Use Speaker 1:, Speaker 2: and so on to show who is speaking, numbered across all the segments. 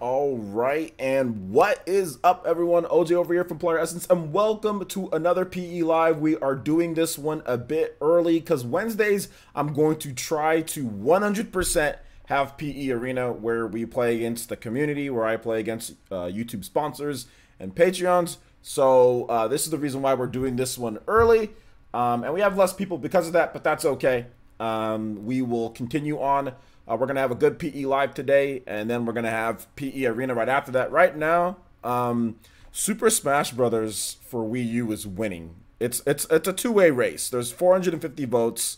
Speaker 1: All right, and what is up, everyone? OJ over here from Player Essence, and welcome to another PE Live. We are doing this one a bit early because Wednesdays I'm going to try to 100% have PE Arena where we play against the community, where I play against YouTube sponsors and Patreons. So this is the reason why we're doing this one early, and we have less people because of that, but that's okay. We will continue on. We're going to have a good PE Live today, and then we're going to have PE Arena right after that. Right now, Super Smash Brothers for Wii U is winning. It's a two-way race. There's 450 votes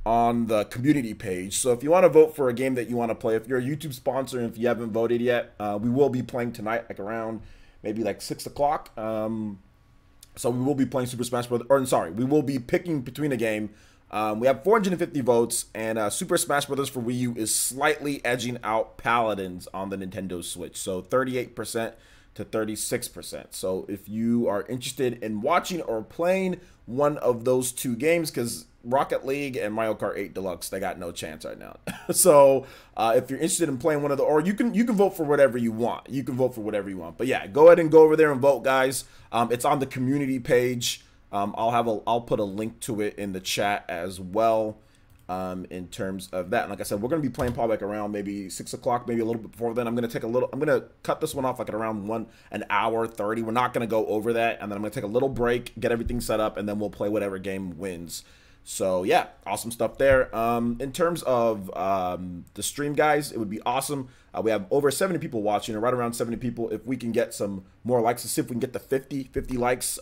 Speaker 1: on the community page. So if you want to vote for a game that you want to play, if you're a YouTube sponsor and if you haven't voted yet, we will be playing tonight, like around maybe like 6 o'clock. So we will be playing Super Smash Brothers, or sorry, we will be picking between a game. We have 450 votes, and Super Smash Brothers for Wii U is slightly edging out Paladins on the Nintendo Switch, so 38% to 36%. So if you are interested in watching or playing one of those two games, because Rocket League and Mario Kart 8 Deluxe, they got no chance right now. So if you're interested in playing one of the, or you can vote for whatever you want. You can vote for whatever you want. But yeah, go ahead and go over there and vote, guys. It's on the community page. I'll put a link to it in the chat as well, in terms of that. And like I said, we're going to be playing probably like around maybe 6 o'clock, maybe a little bit before then. I'm going to cut this one off like at around an hour 30. We're not going to go over that. And then I'm going to take a little break, get everything set up, and then we'll play whatever game wins. So yeah, awesome stuff there. In terms of the stream, guys, it would be awesome. We have over 70 people watching, or right around 70 people. If we can get some more likes, to see if we can get the 50 likes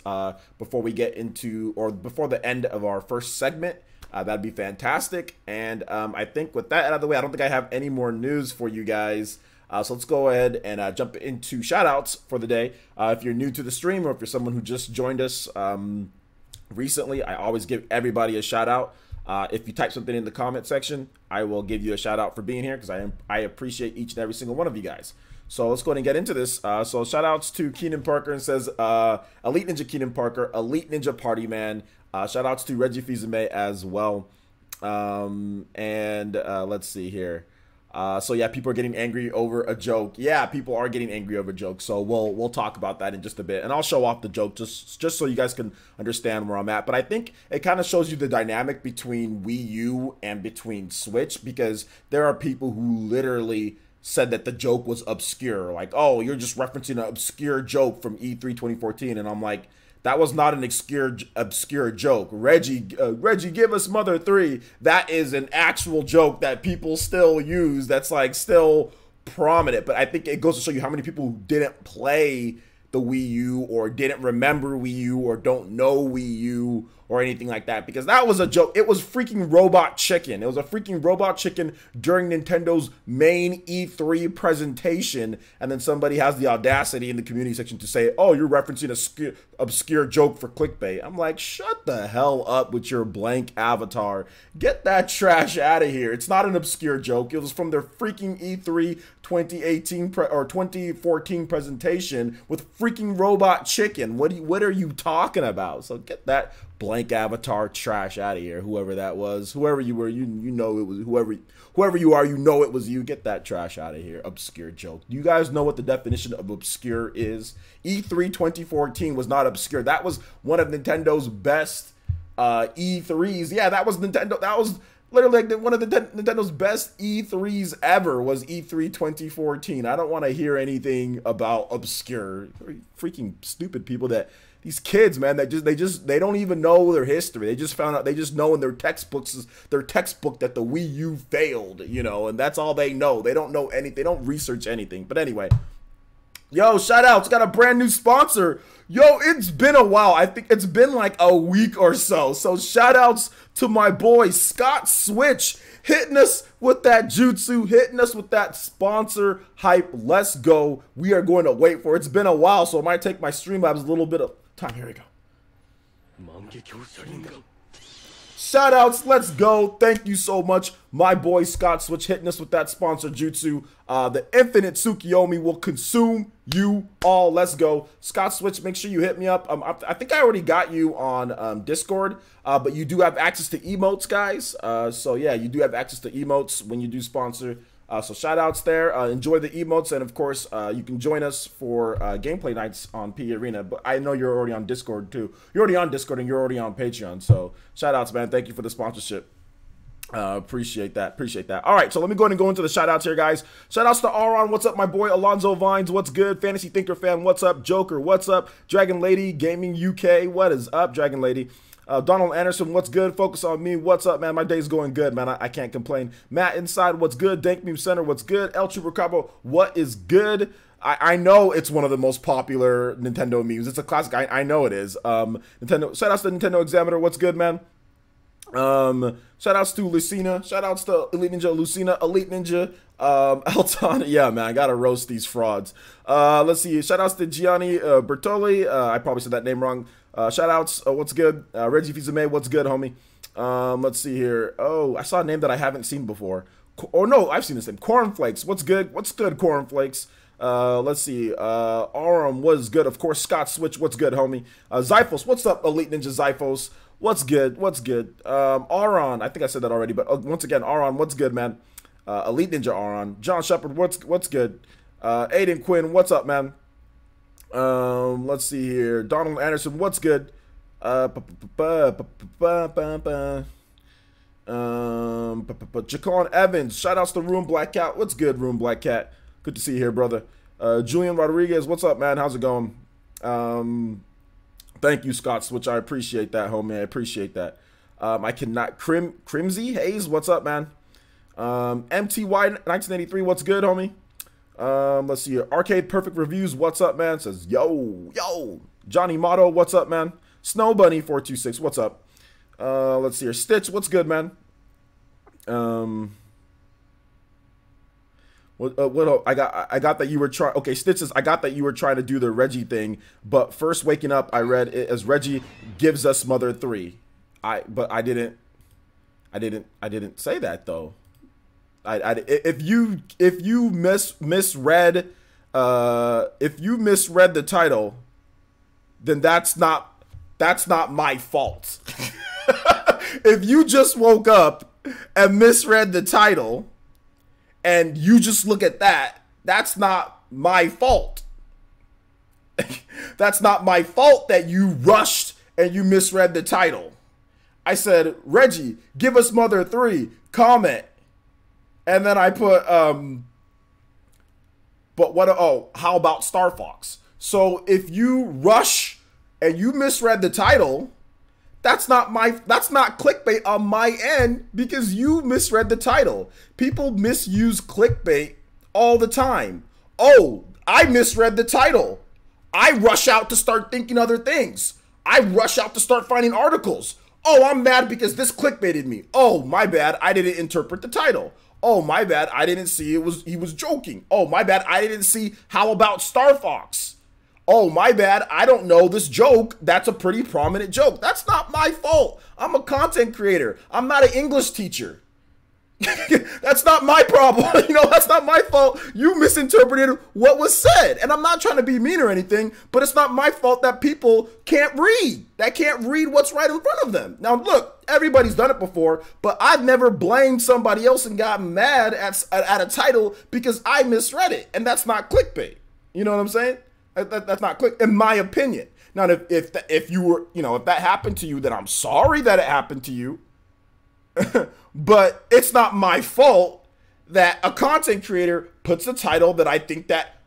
Speaker 1: before we get into, or before the end of our first segment, that'd be fantastic. And I think with that out of the way, I don't think I have any more news for you guys. So let's go ahead and jump into shout outs for the day. If you're new to the stream, or if you're someone who just joined us recently, I always give everybody a shout out. If you type something in the comment section, I will give you a shout out for being here, because I appreciate each and every single one of you guys. So let's go ahead and get into this. So shout outs to Keenan Parker, and says Elite Ninja Keenan Parker, Elite Ninja Party Man. Shout outs to Reggie Fizame as well. Let's see here. So yeah, people are getting angry over a joke. Yeah, people are getting angry over jokes. So we'll talk about that in just a bit, and I'll show off the joke just so you guys can understand where I'm at. But I think it kind of shows you the dynamic between Wii U and between Switch, because there are people who literally said that the joke was obscure, like, oh, you're just referencing an obscure joke from E3 2014, and I'm like, that was not an obscure joke. Reggie, give us Mother 3. That is an actual joke that people still use. That's like still prominent. But I think it goes to show you how many people who didn't play the Wii U, or didn't remember Wii U, or don't know Wii U, or anything like that, because that was a joke. It was freaking Robot Chicken. It was a freaking Robot Chicken during Nintendo's main E3 presentation, and then somebody has the audacity in the community section to say, oh, you're referencing a obscure joke for clickbait. I'm like, shut the hell up with your blank avatar. Get that trash out of here. It's not an obscure joke. It was from their freaking E3 2018 or 2014 presentation with freaking Robot Chicken. What are you talking about? So get that blank avatar trash out of here, whoever that was, whoever you were, you know it was, whoever you are, you know it was you. Get that trash out of here. Obscure joke. You guys know what the definition of obscure is? E3 2014 was not obscure. That was one of Nintendo's best E3s. Yeah, that was Nintendo. That was literally like one of the Nintendo's best E3s ever, was E3 2014. I don't want to hear anything about obscure. Freaking stupid people, that these kids, man, they don't even know their history. They just found out, they just know in their textbook that the Wii U failed, you know, and that's all they know. They don't know anything. They don't research anything. But anyway, yo, shout outs, got a brand new sponsor. Yo, it's been a while. I think it's been like a week or so. So shout outs to my boy Scott Switch, hitting us with that jutsu, hitting us with that sponsor hype. Let's go. We are going to wait for it. It's been a while, so it might take my Streamlabs a little bit of time. Here we go. Shout outs, let's go. Thank you so much, my boy Scott Switch, hitting us with that sponsor jutsu. The infinite Tsukiyomi will consume you all. Let's go. Scott Switch, make sure you hit me up. I think I already got you on Discord, but you do have access to emotes, guys. So yeah, you do have access to emotes when you do sponsor. So shout outs there. Enjoy the emotes, and of course, you can join us for gameplay nights on PE Arena. But I know you're already on Discord too. You're already on Discord and you're already on Patreon. So shout outs, man. Thank you for the sponsorship. Appreciate that. All right, so let me go ahead and go into the shout outs here, guys. Shout outs to Aron. What's up, my boy? Alonzo Vines. What's good? Fantasy Thinker Fan. What's up? Joker. What's up? Dragon Lady Gaming UK. What is up, Dragon Lady? Donald Anderson, what's good? Focus on me. What's up, man? My day's going good, man. I can't complain. Matt Inside, what's good? Dank Meme Center, what's good? El Trooper Cabo, what is good? I know it's one of the most popular Nintendo memes. It's a classic. I know it is. Nintendo. Shout outs to Nintendo Examiner. What's good, man? Shout outs to Lucina. Shout outs to Elite Ninja Lucina, Elite Ninja, Elton. Yeah, man, I gotta roast these frauds. Let's see. Shout outs to Gianni Bertoli. I probably said that name wrong. Shout outs. What's good? Reggie Fizame. What's good, homie? Let's see here. Oh, I saw a name that I haven't seen before. Oh no, I've seen this name. Cornflakes. What's good? What's good, Cornflakes? Let's see. Aram was good. Of course, Scott Switch. What's good, homie? Zyphos. What's up, Elite Ninja Zyphos? What's good? What's good? Aron. I think I said that already, but once again, Aron. What's good, man? Elite Ninja Aron. John Shepard. What's good? Aiden Quinn. What's up, man? Let's see here. Donald Anderson. What's good? Jacon Evans. Shout outs to Room Black Cat. What's good, Room Black Cat? Good to see you here, brother. Julian Rodriguez. What's up, man? How's it going? Thank you, Scott Switch. I appreciate that, homie. I appreciate that. I cannot. Crimsy Hayes. What's up, man? MTY 1983. What's good, homie? Let's see here. Arcade Perfect Reviews. What's up, man? Says yo. Johnny Motto. What's up, man? Snow Bunny 426. What's up? Let's see here. Stitch. What's good, man? What I got that you were trying. Okay, Stitches. I got that you were trying to do the Reggie thing, but first waking up, I read it as Reggie gives us Mother 3. But I didn't say that though. If you misread the title, then that's not my fault. If you just woke up and misread the title and you just look at that, that's not my fault. That's not my fault that you rushed and you misread the title. I said, Reggie, give us Mother 3, comment. And then I put, how about Star Fox? So if you rush and you misread the title, that's not clickbait on my end because you misread the title. People misuse clickbait all the time. Oh, I misread the title. I rush out to start thinking other things. I rush out to start finding articles. Oh, I'm mad because this clickbaited me. Oh, my bad. I didn't interpret the title. Oh, my bad. I didn't see he was joking. Oh, my bad. I didn't see how about Star Fox. Oh, my bad. I don't know this joke. That's a pretty prominent joke. That's not my fault. I'm a content creator. I'm not an English teacher. That's not my problem. That's not my fault. You misinterpreted what was said. And I'm not trying to be mean or anything, but it's not my fault that people can't read. That can't read what's right in front of them. Now, look, everybody's done it before, but I've never blamed somebody else and gotten mad at a title because I misread it. And that's not clickbait. You know what I'm saying? That's not click, in my opinion. Now, if that happened to you, then I'm sorry that it happened to you. But it's not my fault that a content creator puts a title that I think that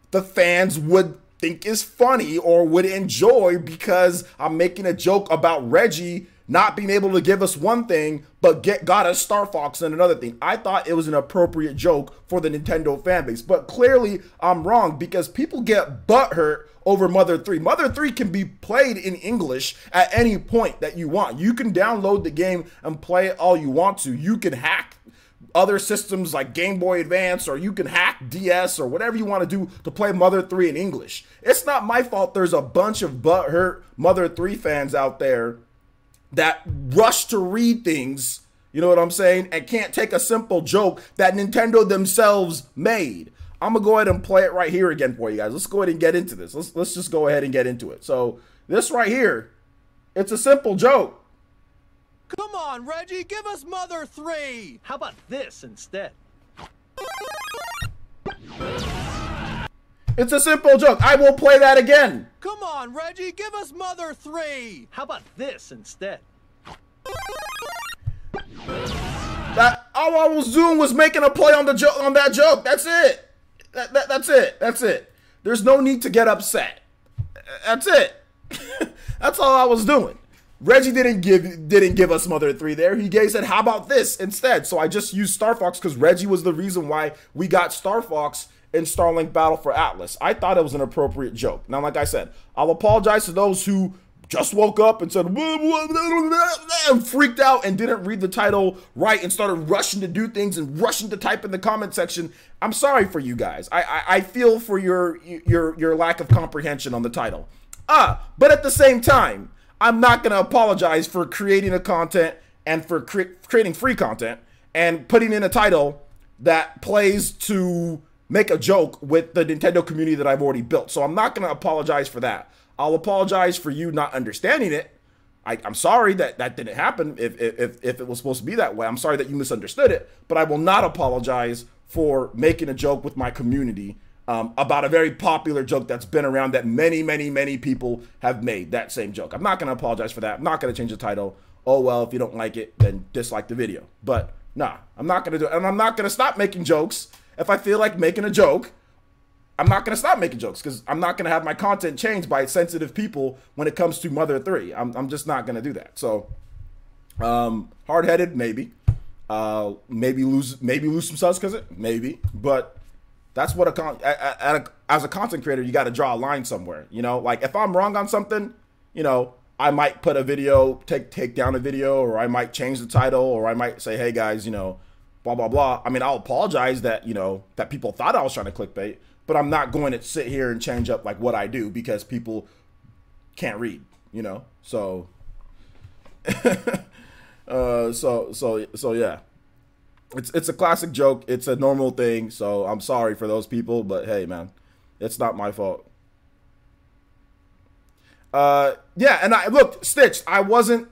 Speaker 1: the fans would think is funny or would enjoy because I'm making a joke about Reggie not being able to give us one thing, but got us Star Fox and another thing. I thought it was an appropriate joke for the Nintendo fan base, but clearly I'm wrong because people get butthurt over Mother 3. Mother 3 can be played in English at any point that you want. You can download the game and play it all you want to. You can hack other systems like Game Boy Advance, or you can hack DS or whatever you want to do to play Mother 3 in English. It's not my fault there's a bunch of butthurt Mother 3 fans out there that rush to read things, you know what I'm saying, and can't take a simple joke that Nintendo themselves made. I'm gonna go ahead and play it right here again for you guys. Let's go ahead and get into this. Let's just go ahead and get into it. So this right here, it's a simple joke.
Speaker 2: Come on, Reggie, give us Mother 3.
Speaker 3: How about this instead?
Speaker 1: It's a simple joke. I will play that again.
Speaker 2: Come on, Reggie, give us Mother 3.
Speaker 3: How about this instead?
Speaker 1: That all I was doing was making a play on the joke, on that joke. That's it. That's it. That's it. There's no need to get upset. That's it. That's all I was doing. Reggie didn't give us Mother 3 there. He said, how about this instead? So I just used Star Fox because Reggie was the reason why we got Star Fox in Starlink Battle for Atlas. I thought it was an appropriate joke. Now, like I said, I'll apologize to those who just woke up and said, and freaked out and didn't read the title right and started rushing to do things and rushing to type in the comment section. I'm sorry for you guys. I feel for your lack of comprehension on the title. But at the same time, I'm not going to apologize for creating a content and for creating free content and putting in a title that plays to make a joke with the Nintendo community that I've already built. So I'm not going to apologize for that. I'll apologize for you not understanding it. I'm sorry that that didn't happen if it was supposed to be that way. I'm sorry that you misunderstood it, but I will not apologize for making a joke with my community about a very popular joke that's been around that many people have made that same joke. I'm not going to apologize for that. I'm not going to change the title. Oh, well, if you don't like it, then dislike the video. But nah, I'm not going to do it. And I'm not going to stop making jokes. If I feel like making a joke, I'm not going to stop making jokes because I'm not going to have my content changed by sensitive people when it comes to Mother 3. I'm just not going to do that. So, hard-headed, maybe. Maybe lose some subs because it, maybe. But that's what as a content creator, you got to draw a line somewhere. You know, like if I'm wrong on something, you know, I might put a video, take down a video, or I might change the title, or I might say, hey guys, you know, blah blah blah. I mean, I'll apologize that, you know, that people thought I was trying to clickbait, but I'm not going to sit here and change up like what I do because people can't read, you know. So so yeah. It's a classic joke. It's a normal thing. So I'm sorry for those people, but hey, man, it's not my fault. Yeah, and look, Stitched, I wasn't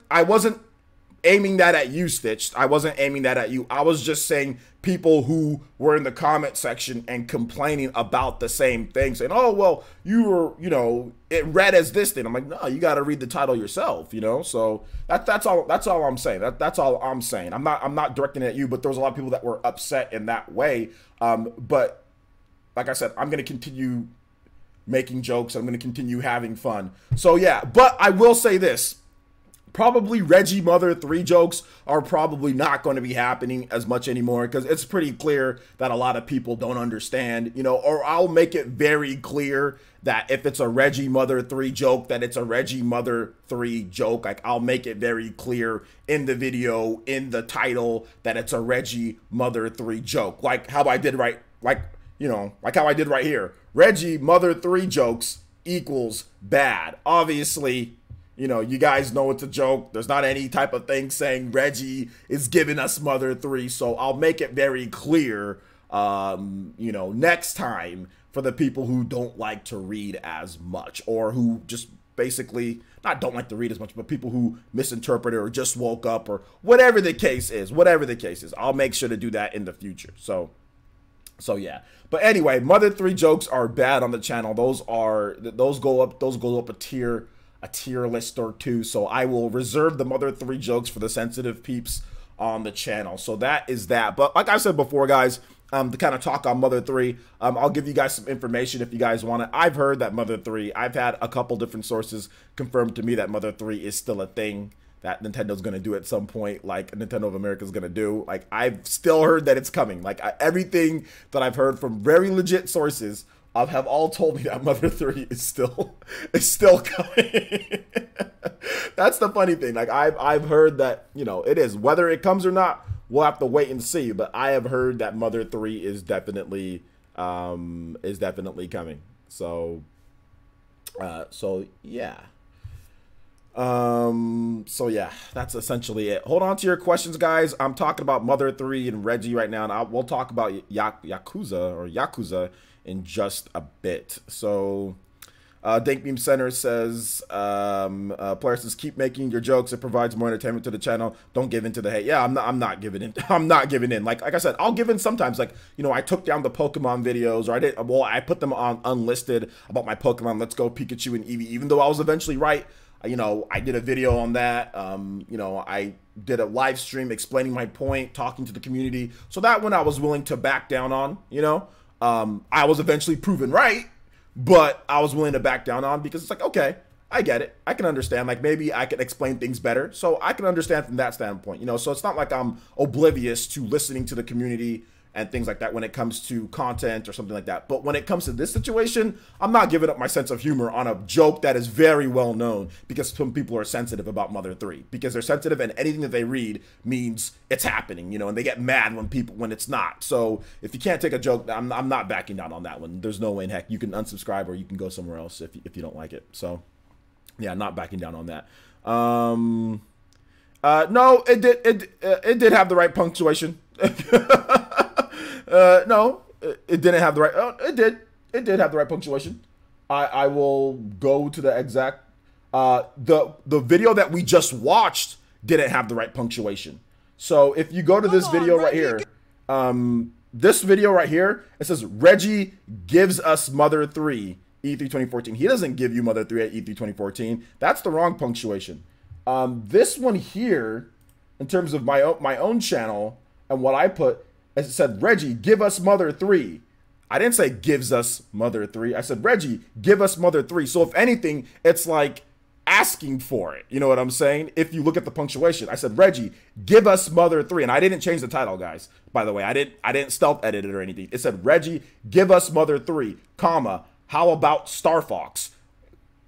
Speaker 1: aiming that at you, Stitched. I wasn't aiming that at you. I was just saying people who were in the comment section and complaining about the same thing, saying, oh, well, you were, you know, it read as this thing. I'm like, no, you got to read the title yourself, you know? So that's all I'm saying. That's all I'm saying. I'm not directing it at you, but there was a lot of people that were upset in that way. But like I said, I'm going to continue making jokes. I'm going to continue having fun. So yeah, but I will say this. Probably Reggie Mother 3 jokes are probably not going to be happening as much anymore because it's pretty clear that a lot of people don't understand, you know, or I'll make it very clear that if it's a Reggie Mother 3 joke, that it's a Reggie Mother 3 joke. Like I'll make it very clear in the video, in the title, that it's a Reggie Mother 3 joke. Like how I did right, like, you know, like how I did right here. Reggie Mother 3 jokes equals bad. Obviously, you know, you guys know it's a joke. There's not any type of thing saying Reggie is giving us Mother 3. So I'll make it very clear, you know, next time for the people who don't like to read as much or who just basically not don't like to read as much, but people who misinterpret it or just woke up or whatever the case is, I'll make sure to do that in the future. So yeah. But anyway, Mother 3 jokes are bad on the channel. Those go up a tier list or two. So I will reserve the Mother 3 jokes for the sensitive peeps on the channel. So that is that. But like I said before, guys, to kind of talk on Mother 3, I'll give you guys some information if you guys want it. I've heard that Mother 3, I've had a couple different sources confirm to me that Mother 3 is still a thing that Nintendo's going to do at some point, like Nintendo of America is going to do. Like I've still heard that it's coming. Like everything that I've heard from very legit sources have all told me that Mother 3 is still coming. That's the funny thing. Like I've heard that, you know, it is. Whether it comes or not, we'll have to wait and see. But I have heard that Mother 3 is definitely coming. So yeah. So yeah, that's essentially it. Hold on to your questions, guys. I'm talking about Mother 3 and Reggie right now, and we'll talk about Yakuza in just a bit. So Dank Beam Center says, player says, keep making your jokes. It provides more entertainment to the channel. Don't give in to the hate. Yeah, I'm not giving in. I'm not giving in. Like I said, I'll give in sometimes. Like, you know, I took down the Pokemon videos, or I put them on unlisted about my Pokemon Let's Go Pikachu and Eevee, even though I was eventually right. You know, I did a video on that. You know, I did a live stream explaining my point, talking to the community. So that one I was willing to back down on, you know. I was eventually proven right, but I was willing to back down on because it's like, okay, I get it. I can understand. Like, maybe I can explain things better. So I can understand from that standpoint, you know. So it's not like I'm oblivious to listening to the community and things like that when it comes to content or something like that. But when it comes to this situation, I'm not giving up my sense of humor on a joke that is very well known, because some people are sensitive about Mother 3, because they're sensitive and anything that they read means it's happening, you know, and they get mad when it's not. So if you can't take a joke, I'm not backing down on that one. There's no way in heck. You can unsubscribe or you can go somewhere else if you don't like it. So yeah, not backing down on that. No, it did have the right punctuation. No, it didn't have the right. Oh, it did have the right punctuation. I will go to the exact. The video that we just watched didn't have the right punctuation. So if you go to this video right here, this video right here, it says Reggie gives us Mother 3 E3 2014. He doesn't give you Mother 3 at E3 2014. That's the wrong punctuation. This one here, in terms of my own channel and what I put, it said, Reggie, give us Mother 3. I didn't say gives us Mother 3. I said, Reggie, give us Mother 3. So if anything, it's like asking for it. You know what I'm saying? If you look at the punctuation, I said, Reggie, give us Mother 3. And I didn't change the title, guys. By the way, I didn't stealth edit it or anything. It said, Reggie, give us Mother 3, comma, how about Star Fox?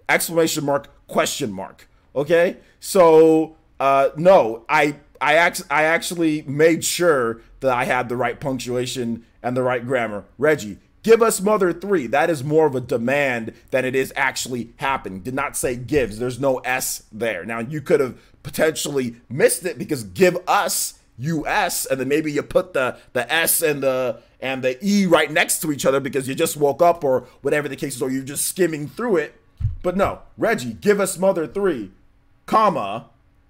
Speaker 1: Exclamation mark, question mark. Okay? So, no, I actually made sure that I had the right punctuation and the right grammar. Reggie, give us Mother 3. That is more of a demand than it is actually happening. Did not say gives. There's no S there. Now, you could have potentially missed it because give us US, and then maybe you put the S and the E right next to each other because you just woke up or whatever the case is, or you're just skimming through it. But no, Reggie, give us Mother 3, comma,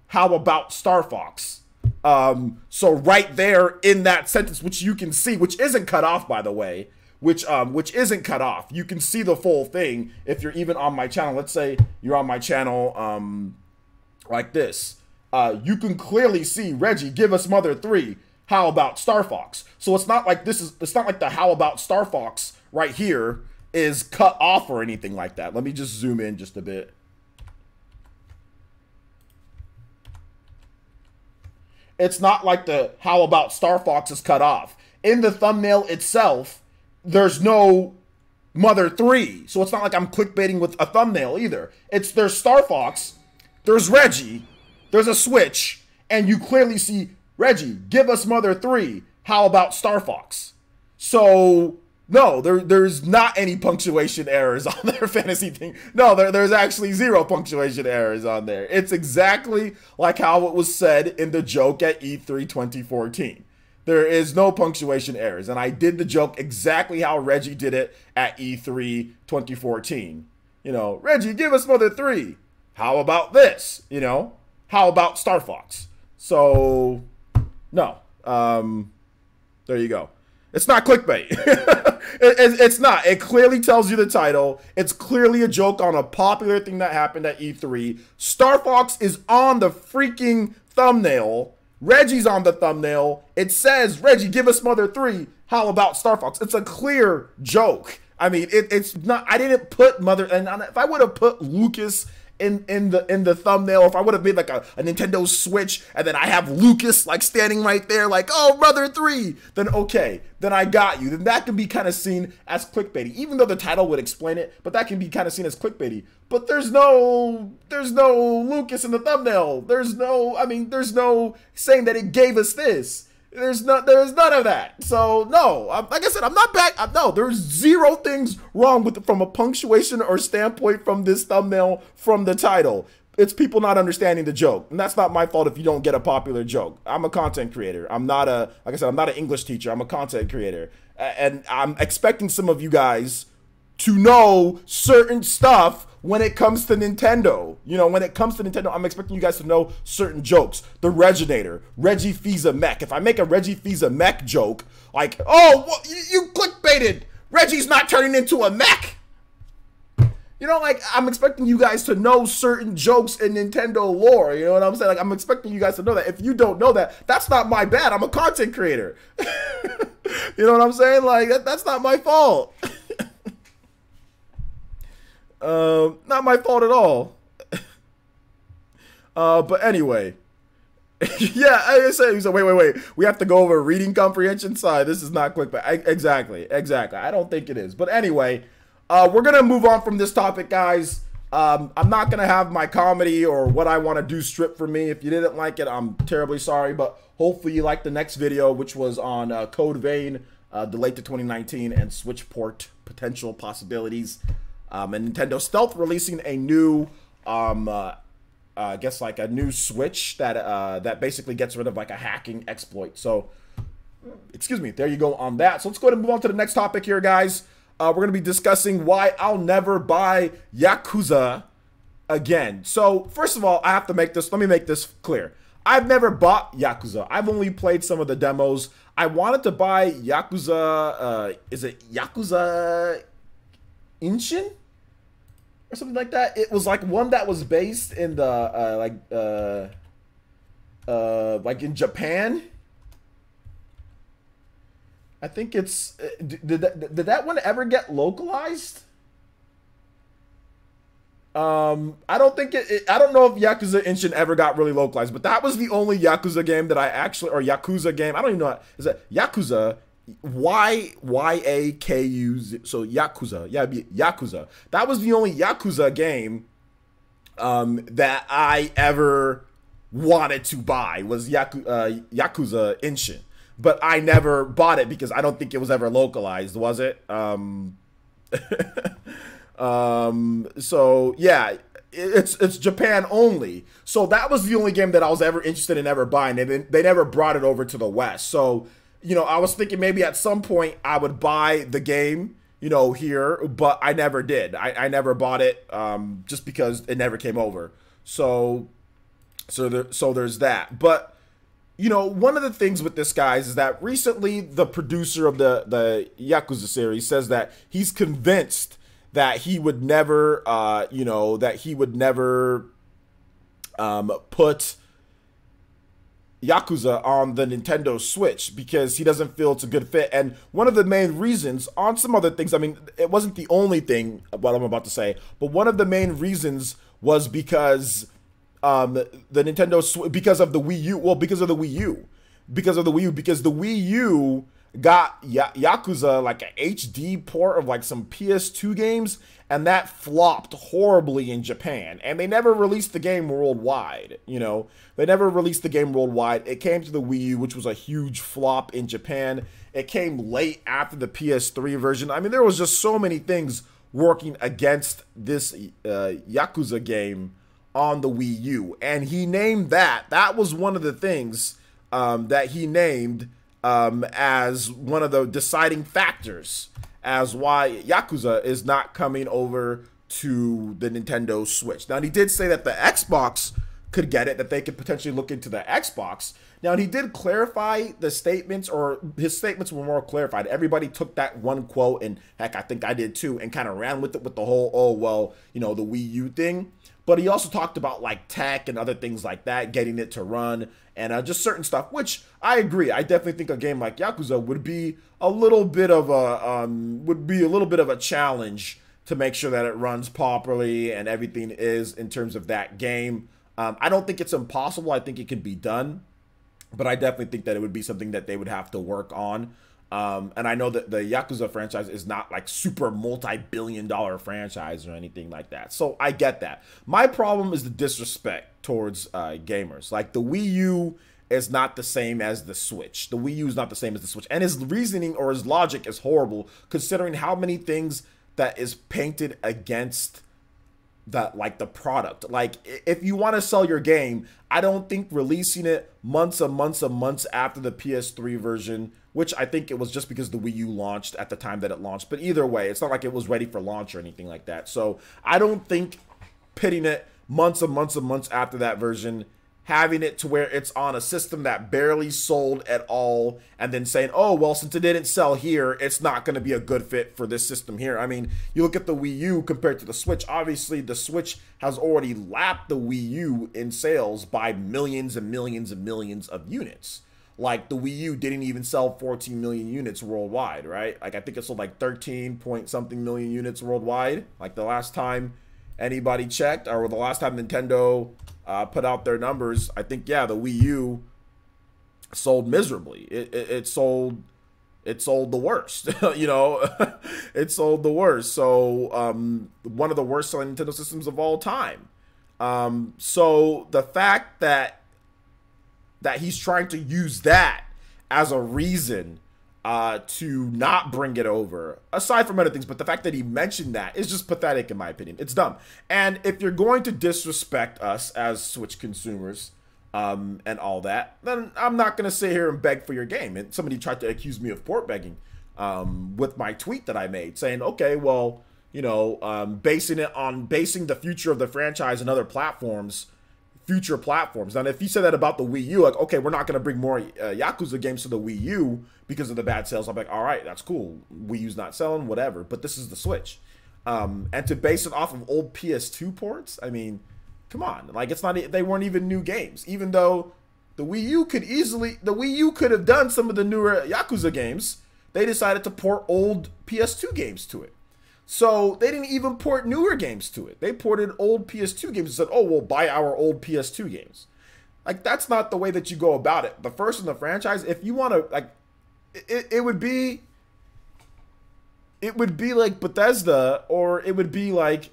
Speaker 1: how about Star Fox? So right there in that sentence, which you can see, which isn't cut off, by the way, which isn't cut off. You can see the full thing if you're even on my channel. Let's say you're on my channel like this. You can clearly see, Reggie, give us Mother 3. How about Star Fox? So it's not like it's not like the how about Star Fox right here is cut off or anything like that. Let me just zoom in just a bit. It's not like the how about Star Fox is cut off. In the thumbnail itself, there's no Mother 3. So it's not like I'm clickbaiting with a thumbnail either. There's Star Fox, there's Reggie, there's a switch, and you clearly see, Reggie, give us Mother 3. How about Star Fox? So no, there's not any punctuation errors on their fantasy thing. No, there's actually 0 punctuation errors on there. It's exactly like how it was said in the joke at E3 2014. There is no punctuation errors. And I did the joke exactly how Reggie did it at E3 2014. You know, Reggie, give us Mother 3. How about this? You know, how about Star Fox? So, no. There you go. It's not clickbait. It's not. It clearly tells you the title. It's clearly a joke on a popular thing that happened at E3. Star Fox is on the freaking thumbnail. Reggie's on the thumbnail. It says, Reggie, give us Mother 3. How about Star Fox? It's a clear joke. I mean, it's not. I didn't put Mother. And if I would have put Lucas in the thumbnail, if I would have made like a Nintendo Switch and then I have Lucas like standing right there like, oh, Mother 3, then okay, then I got you. Then that can be kind of seen as clickbaity, even though the title would explain it, but that can be kind of seen as clickbaity. But there's no Lucas in the thumbnail. There's no saying that it gave us this. There's none of that. So no, like I said, I'm not back. No, there's 0 things wrong with from a punctuation or standpoint from this thumbnail, from the title. It's people not understanding the joke, and that's not my fault if you don't get a popular joke. I'm a content creator. I'm not like I said, I'm not an English teacher. I'm a content creator, and I'm expecting some of you guys to know certain stuff when it comes to Nintendo. You know, when it comes to Nintendo, I'm expecting you guys to know certain jokes. The Reginator, Reggie Fils-a mech. If I make a Reggie Fils-a mech joke, like, oh, well, you clickbaited. Reggie's not turning into a mech. You know, like, I'm expecting you guys to know certain jokes in Nintendo lore. You know what I'm saying? Like, I'm expecting you guys to know that. If you don't know that, that's not my bad. I'm a content creator. You know what I'm saying? Like, that's not my fault. Not my fault at all. But anyway. Yeah, I said, so wait. We have to go over reading comprehension side. This is not clickbait. Exactly. I don't think it is. But anyway, we're going to move on from this topic, guys. I'm not going to have my comedy or what I want to do stripped for me. If you didn't like it, I'm terribly sorry. But hopefully you liked the next video, which was on Code Vein, delayed to 2019, and Switch port potential possibilities. And Nintendo Stealth releasing a new, I guess like a new Switch that that basically gets rid of like a hacking exploit. So, excuse me, there you go on that. So let's go ahead and move on to the next topic here, guys. We're going to be discussing why I'll never buy Yakuza again. So, first of all, I have to make this, let me make this clear. I've never bought Yakuza. I've only played some of the demos. I wanted to buy Yakuza, is it Yakuza Inshin? Or something like that. It was like one that was based in the, like in Japan. I think it's, did that one ever get localized? I don't think I don't know if Yakuza Inshin ever got really localized, but that was the only Yakuza game that I actually, or Yakuza game, I don't even know, is it Yakuza, Y-A-K-U-Z, so Yakuza, yeah, it'd be Yakuza. That was the only Yakuza game that I ever wanted to buy, was Yakuza Inshin. But I never bought it because I don't think it was ever localized, was it? So yeah, it's Japan only. So that was the only game that I was ever interested in ever buying. They never brought it over to the West. So, you know, I was thinking maybe at some point I would buy the game, you know, here, but I never did. I never bought it just because it never came over. So there's that. But you know, one of the things with this, guys, is that recently the producer of the Yakuza series says that he's convinced that he would never, you know, that he would never put Yakuza on the Nintendo Switch because he doesn't feel it's a good fit. And one of the main reasons, on some other things, I mean, it wasn't the only thing what I'm about to say, but one of the main reasons was because the Nintendo, because of the Wii U, well, because of the Wii U, because the Wii U got Yakuza like an HD port of like some PS2 games, and that flopped horribly in Japan, and they never released the game worldwide. You know, they never released the game worldwide. It came to the Wii U, which was a huge flop in Japan. It came late after the PS3 version. I mean, there was just so many things working against this Yakuza game on the Wii U, and he named that was one of the things that he named as one of the deciding factors as why Yakuza is not coming over to the Nintendo Switch. Now, he did say that the Xbox could get it, that they could potentially look into the Xbox. Now, he did clarify the statements, or his statements were more clarified. Everybody took that one quote, and heck, I think I did too, and kind of ran with it with the whole, oh, well, you know, the Wii U thing. But he also talked about like tech and other things like that, getting it to run, and just certain stuff, which I agree. I definitely think a game like Yakuza would be a little bit of a challenge to make sure that it runs properly and everything is in terms of that game. I don't think it's impossible. I think it can be done, but I definitely think that it would be something that they would have to work on. And I know that the Yakuza franchise is not like super multi-billion-dollar franchise or anything like that. So I get that. My problem is the disrespect towards gamers. Like the Wii U is not the same as the Switch. The Wii U is not the same as the Switch. And his reasoning or his logic is horrible considering how many things that is painted against the product. Like, if you want to sell your game, I don't think releasing it months and months and months after the PS3 version, which I think it was just because the Wii U launched at the time that it launched. But either way, it's not like it was ready for launch or anything like that. So I don't think pitting it months and months and months after that version, having it to where it's on a system that barely sold at all, and then saying, oh, well, since it didn't sell here, it's not going to be a good fit for this system here. I mean, you look at the Wii U compared to the Switch. Obviously, the Switch has already lapped the Wii U in sales by millions and millions and millions of units. Like, the Wii U didn't even sell 14 million units worldwide, right? Like, I think it sold like 13 point something million units worldwide, like the last time anybody checked, or the last time Nintendo put out their numbers. I think, yeah, the Wii U sold miserably. It sold the worst. You know, it sold the worst. So one of the worst selling Nintendo systems of all time. So the fact that he's trying to use that as a reason to not bring it over, aside from other things, but the fact that he mentioned that is just pathetic in my opinion. It's dumb. And if you're going to disrespect us as Switch consumers and all that, then I'm not going to sit here and beg for your game. And somebody tried to accuse me of port begging with my tweet that I made, saying, okay, well, you know, basing the future of the franchise and other platforms, future platforms. Now, if you said that about the Wii U, like, okay, we're not going to bring more Yakuza games to the Wii U because of the bad sales, I'm like, all right, that's cool. Wii U's not selling, whatever. But this is the Switch. And to base it off of old PS2 ports, I mean, come on. Like, it's not, they weren't even new games. Even though the Wii U could have done some of the newer Yakuza games, they decided to port old PS2 games to it. So they didn't even port newer games to it. They ported old PS2 games and said, oh, we'll buy our old PS2 games. Like, that's not the way that you go about it. The first in the franchise, if you want to, like, it would be like Bethesda, or it would be like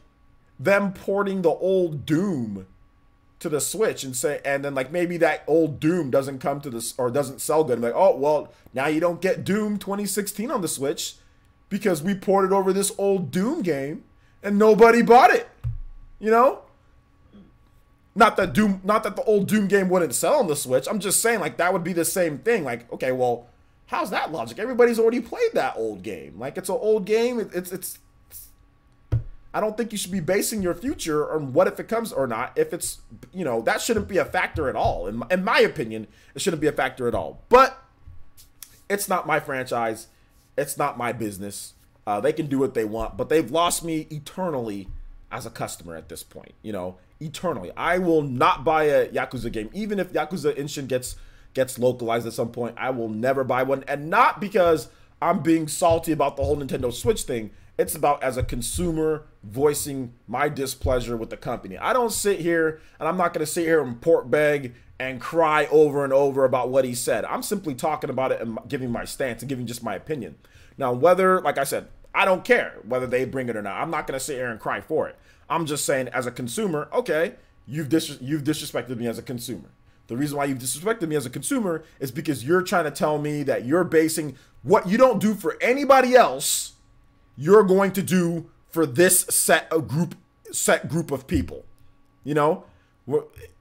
Speaker 1: them porting the old Doom to the Switch and then like maybe that old Doom doesn't come to this or doesn't sell good. I'm like, oh, well, now you don't get Doom 2016 on the Switch because we ported over this old Doom game and nobody bought it. You know? Not that the old Doom game wouldn't sell on the Switch. I'm just saying, like, that would be the same thing. Like, okay, well, how's that logic? Everybody's already played that old game. Like, it's an old game. It's I don't think you should be basing your future on what if it comes or not. If it's, you know, that shouldn't be a factor at all. In my opinion, it shouldn't be a factor at all. But it's not my franchise. It's not my business. They can do what they want, but they've lost me eternally as a customer at this point. You know, eternally. I will not buy a Yakuza game, even if Yakuza Inshin gets localized at some point. I will never buy one, and not because I'm being salty about the whole Nintendo Switch thing. It's about, as a consumer, voicing my displeasure with the company. I don't sit here, and I'm not going to sit here and port beg and cry over and over about what he said. I'm simply talking about it and giving my stance and giving just my opinion. Now, whether, like I said, I don't care whether they bring it or not. I'm not going to sit here and cry for it. I'm just saying, as a consumer, okay, you've disrespected me as a consumer. The reason why you've disrespected me as a consumer is because you're trying to tell me that you're basing what you don't do for anybody else, you're going to do for this set group of people. You know?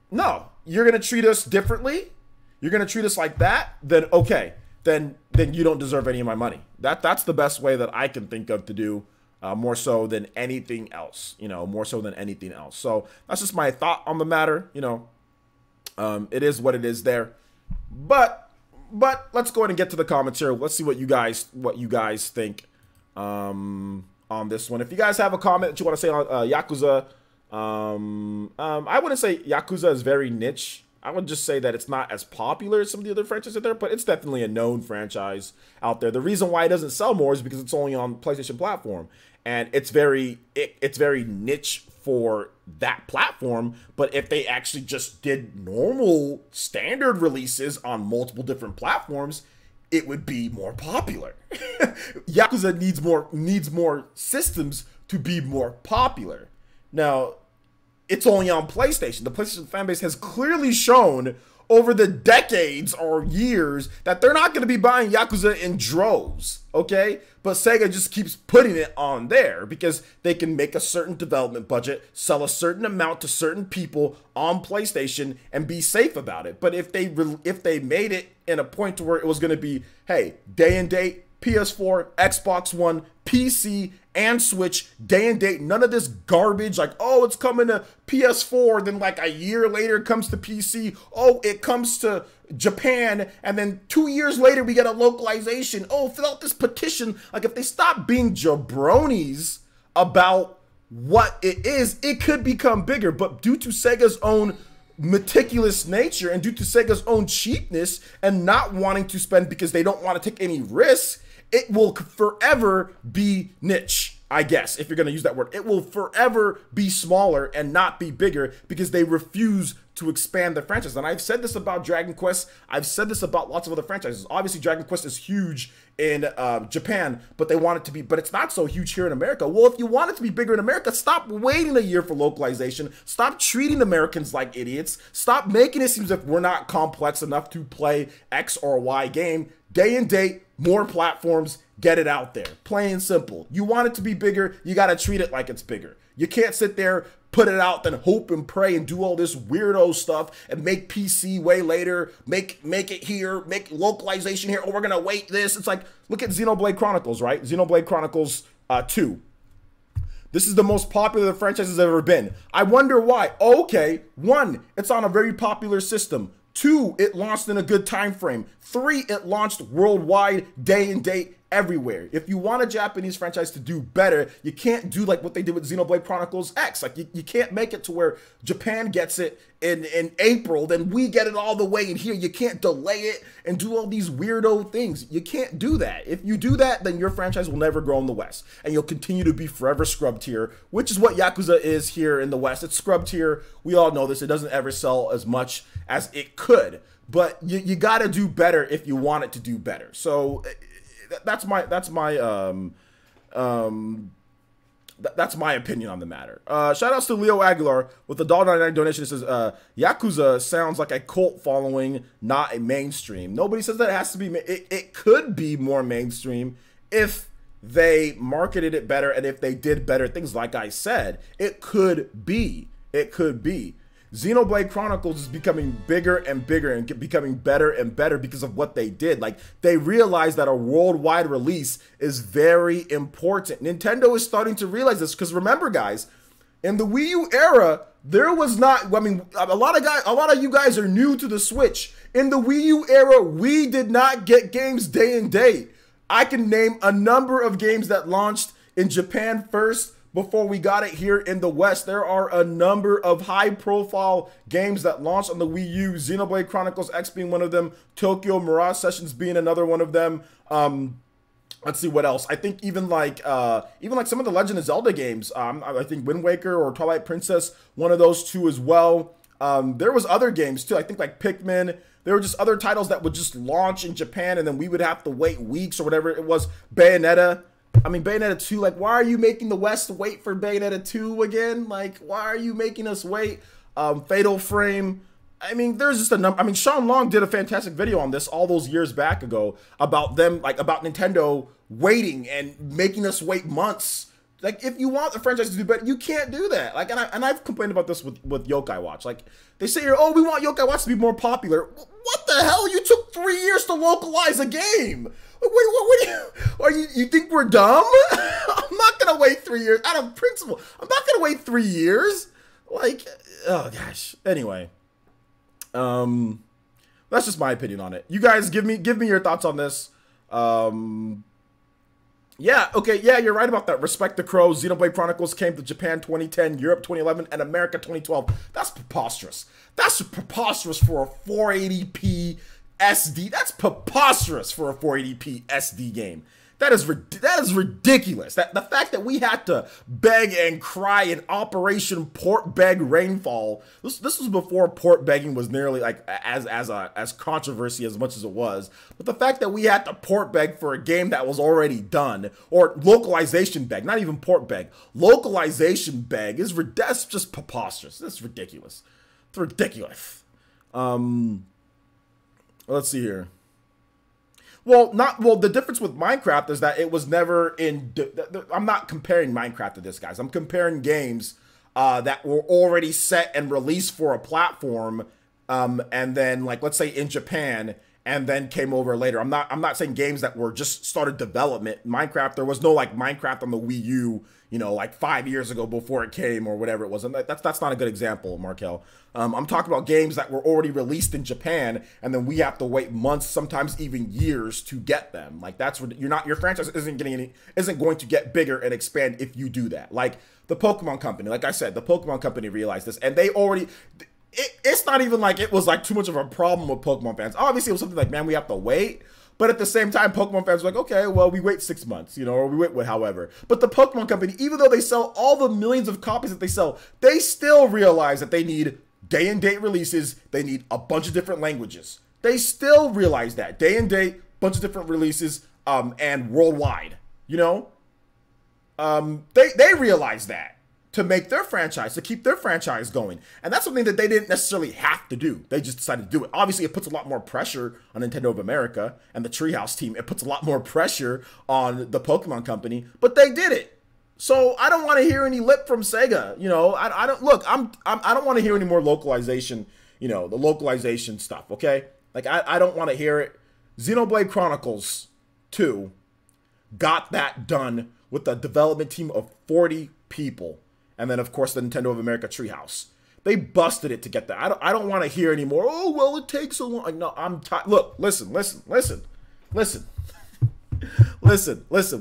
Speaker 1: No, you're going to treat us differently. You're going to treat us like that. Then okay, then you don't deserve any of my money. That's the best way that I can think of to do, more so than anything else. You know, more so than anything else. So that's just my thought on the matter. You know, it is what it is there. But let's go ahead and get to the comments here. Let's see what you guys think on this one. If you guys have a comment that you want to say on Yakuza, I wouldn't say Yakuza is very niche. I would just say that it's not as popular as some of the other franchises out there, but it's definitely a known franchise out there. The reason why it doesn't sell more is because it's only on PlayStation platform, and it's very niche for that platform. But if they actually just did normal standard releases on multiple different platforms, it would be more popular. Yakuza needs more systems to be more popular. Now, it's only on PlayStation. The PlayStation fanbase has clearly shown over the decades or years that they're not going to be buying Yakuza in droves, okay? But Sega just keeps putting it on there because they can make a certain development budget, sell a certain amount to certain people on PlayStation, and be safe about it. But if they made it in a point to where it was going to be, hey, day and date, PS4, Xbox One, PC, and Switch, day and date, none of this garbage like, oh, it's coming to PS4, then like a year later it comes to PC, oh, it comes to Japan, and then 2 years later we get a localization, oh, fill out this petition. Like, if they stop being jabronis about what it is, it could become bigger. But due to Sega's own meticulous nature and due to Sega's own cheapness and not wanting to spend because they don't want to take any risks, it will forever be niche, I guess, if you're going to use that word. It will forever be smaller and not be bigger because they refuse to expand the franchise. And I've said this about Dragon Quest. I've said this about lots of other franchises. Obviously, Dragon Quest is huge in Japan, but they want it to be, but it's not so huge here in America. Well, if you want it to be bigger in America, stop waiting a year for localization. Stop treating Americans like idiots. Stop making it seem as if we're not complex enough to play X or Y game. Day and date, more platforms, get it out there. Plain and simple. You want it to be bigger, you got to treat it like it's bigger. You can't sit there, put it out, then hope and pray and do all this weirdo stuff and make PC way later, make it here, make localization here. Oh, we're going to wait this. It's like, look at Xenoblade Chronicles, right? Xenoblade Chronicles 2. This is the most popular the franchise has ever been. I wonder why. Okay, 1, it's on a very popular system. 2, it launched in a good time frame. 3, it launched worldwide, day and date, everywhere. If you want a Japanese franchise to do better, you can't do like what they did with Xenoblade Chronicles X. Like, you can't make it to where Japan gets it in April, then we get it all the way in here. You can't delay it and do all these weirdo things. You can't do that. If you do that, then your franchise will never grow in the West, and you'll continue to be forever scrub tier, which is what Yakuza is here in the West. It's scrub tier. We all know this. It doesn't ever sell as much as it could, but you got to do better if you want it to do better. So that's my opinion on the matter. Shout outs to Leo Aguilar with the $1.99 donation. It says, Yakuza sounds like a cult following, not a mainstream. Nobody says that it has to be. It could be more mainstream if they marketed it better and if they did better things. Like I said, it could be. It could be. Xenoblade Chronicles is becoming bigger and bigger and becoming better and better because of what they did. Like, they realized that a worldwide release is very important. Nintendo is starting to realize this because remember, guys, in the Wii U era, there was not, I mean, a lot of you guys are new to the Switch. In the Wii U era, we did not get games day and date. I can name a number of games that launched in Japan first before we got it here in the West. There are a number of high-profile games that launched on the Wii U, Xenoblade Chronicles X being one of them, Tokyo Mirage Sessions being another one of them. Let's see what else. I think even like some of the Legend of Zelda games, I think Wind Waker or Twilight Princess, one of those two as well. There was other games too, I think like Pikmin. There were just other titles that would just launch in Japan and then we would have to wait weeks or whatever it was. Bayonetta. I mean, Bayonetta 2, like, why are you making the West wait for Bayonetta 2 again? Like, why are you making us wait? Fatal Frame. I mean, there's just a number. I mean, Sean Long did a fantastic video on this all those years back ago about them, like, about Nintendo waiting and making us wait months. Like, if you want the franchise to do better, you can't do that. Like, and I've complained about this with Yokai Watch. Like, they say here, oh, we want Yokai Watch to be more popular. What the hell? You took 3 years to localize a game. What you think we're dumb? I'm not gonna wait 3 years out of principle. I'm not gonna wait 3 years. Like, oh gosh. Anyway, that's just my opinion on it. You guys give me your thoughts on this. Yeah, okay, yeah, you're right about that. Respect the Crows. Xenoblade Chronicles came to Japan 2010, Europe 2011, and America 2012. That's preposterous. That's preposterous for a 480p SD. That's preposterous for a 480p SD game. That is ridiculous. That the fact that we had to beg and cry in Operation Port Beg Rainfall. This was before port begging was nearly like as controversy as much as it was. But the fact that we had to port beg for a game that was already done, or localization beg, not even port beg, localization beg that's just preposterous. That's ridiculous. It's ridiculous. Let's see here. Well, the difference with Minecraft is that it was never in. I'm not comparing Minecraft to this, guys. I'm comparing games that were already set and released for a platform, and then like let's say in Japan, and then came over later. I'm not saying games that were just started development. Minecraft, there was no like Minecraft on the Wii U, you know, like 5 years ago before it came or whatever it was. And that's not a good example, Markel. I'm talking about games that were already released in Japan, and then we have to wait months, sometimes even years, to get them. Like that's your franchise isn't going to get bigger and expand if you do that. Like the Pokemon Company, like I said, the Pokemon Company realized this, and they already. It's not even like it was like too much of a problem with Pokemon fans. Obviously, it was something like, man, we have to wait. But at the same time, Pokemon fans were like, okay, well, we wait 6 months, you know, or we wait however. But the Pokemon Company, even though they sell all the millions of copies that they sell, they still realize that they need day and date releases. They need a bunch of different languages. They still realize that day and date, bunch of different releases, and worldwide. You know, they realize that to make their franchise, to keep their franchise going. And that's something that they didn't necessarily have to do. They just decided to do it. Obviously, it puts a lot more pressure on Nintendo of America and the Treehouse team. It puts a lot more pressure on the Pokemon Company, but they did it. So I don't want to hear any lip from Sega. You know, I don't look. I don't want to hear any more localization. You know, the localization stuff. Okay, like I don't want to hear it. Xenoblade Chronicles 2 got that done with a development team of 40 people. And then, of course, the Nintendo of America Treehouse. They busted it to get that. I don't want to hear anymore. Oh, well, it takes so long. No, I'm tired. Look, listen. Listen.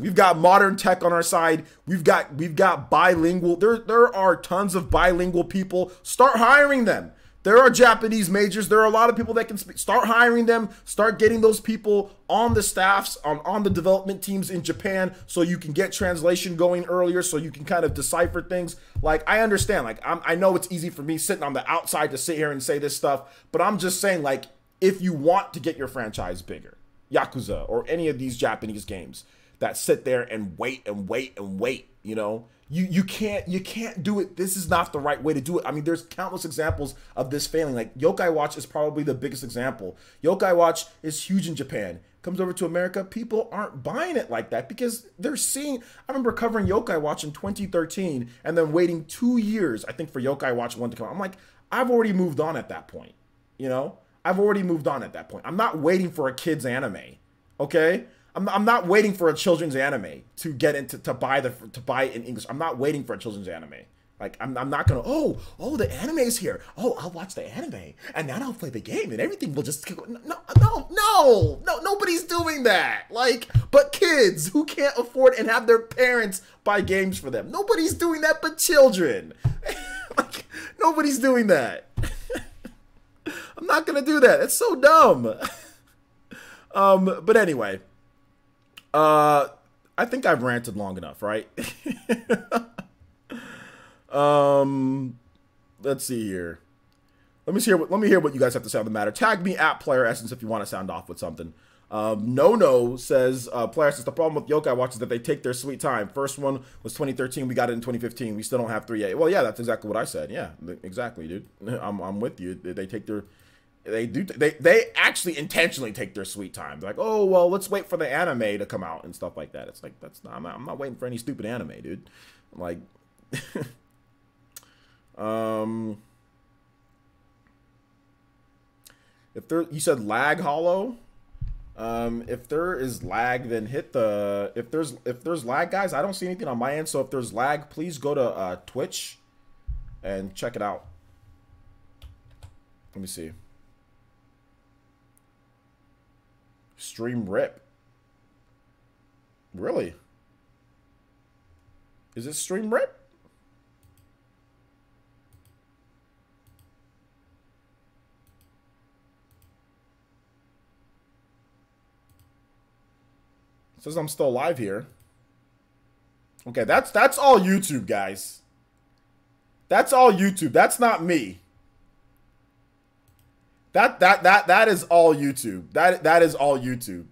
Speaker 1: We've got modern tech on our side. We've got bilingual. There are tons of bilingual people. Start hiring them. There are Japanese majors. There are a lot of people that can speak. Start hiring them. Start getting those people on the staffs, on the development teams in Japan, so you can get translation going earlier, so you can kind of decipher things. Like, I understand. Like, I know it's easy for me sitting on the outside to sit here and say this stuff, but I'm just saying, like, if you want to get your franchise bigger, Yakuza or any of these Japanese games that sit there and wait, you know, you can't do it. This is not the right way to do it. I mean, there's countless examples of this failing. Like Yokai Watch is probably the biggest example. Yokai Watch is huge in Japan. Comes over to America, people aren't buying it like that because they're seeing. I remember covering Yokai Watch in 2013 and then waiting 2 years, I think, for Yokai Watch 1 to come out. I'm like, I've already moved on at that point. You know, I've already moved on at that point. I'm not waiting for a kid's anime. Okay. I'm not waiting for a children's anime to get into to buy it in English. I'm not waiting for a children's anime. Like I'm not gonna the anime's here. Oh, I'll watch the anime and then I'll play the game and everything will just no, nobody's doing that. Like, but kids who can't afford and have their parents buy games for them. Nobody's doing that but children. Like nobody's doing that. I'm not gonna do that. It's so dumb. But anyway. I think I've ranted long enough, right? Let's see here. Let me hear what you guys have to say on the matter. Tag me at Player Essence if you want to sound off with something. No says Player Essence. The problem with Yokai Watch is that they take their sweet time. First one was 2013. We got it in 2015. We still don't have 3 yet. Well, yeah, that's exactly what I said. Yeah, exactly, dude. I'm with you. They take their. They actually intentionally take their sweet time. They're like, oh well, let's wait for the anime to come out and stuff like that. It's like I'm not waiting for any stupid anime, dude. I'm like, you said lag hollow. If there is lag, then hit the if there's lag, guys. I don't see anything on my end. So if there's lag, please go to Twitch and check it out. Let me see. Stream rip. Really? Is it stream rip? It says I'm still live here. Okay, that's all YouTube, guys. That's all YouTube. That's not me. That is all YouTube. That is all YouTube.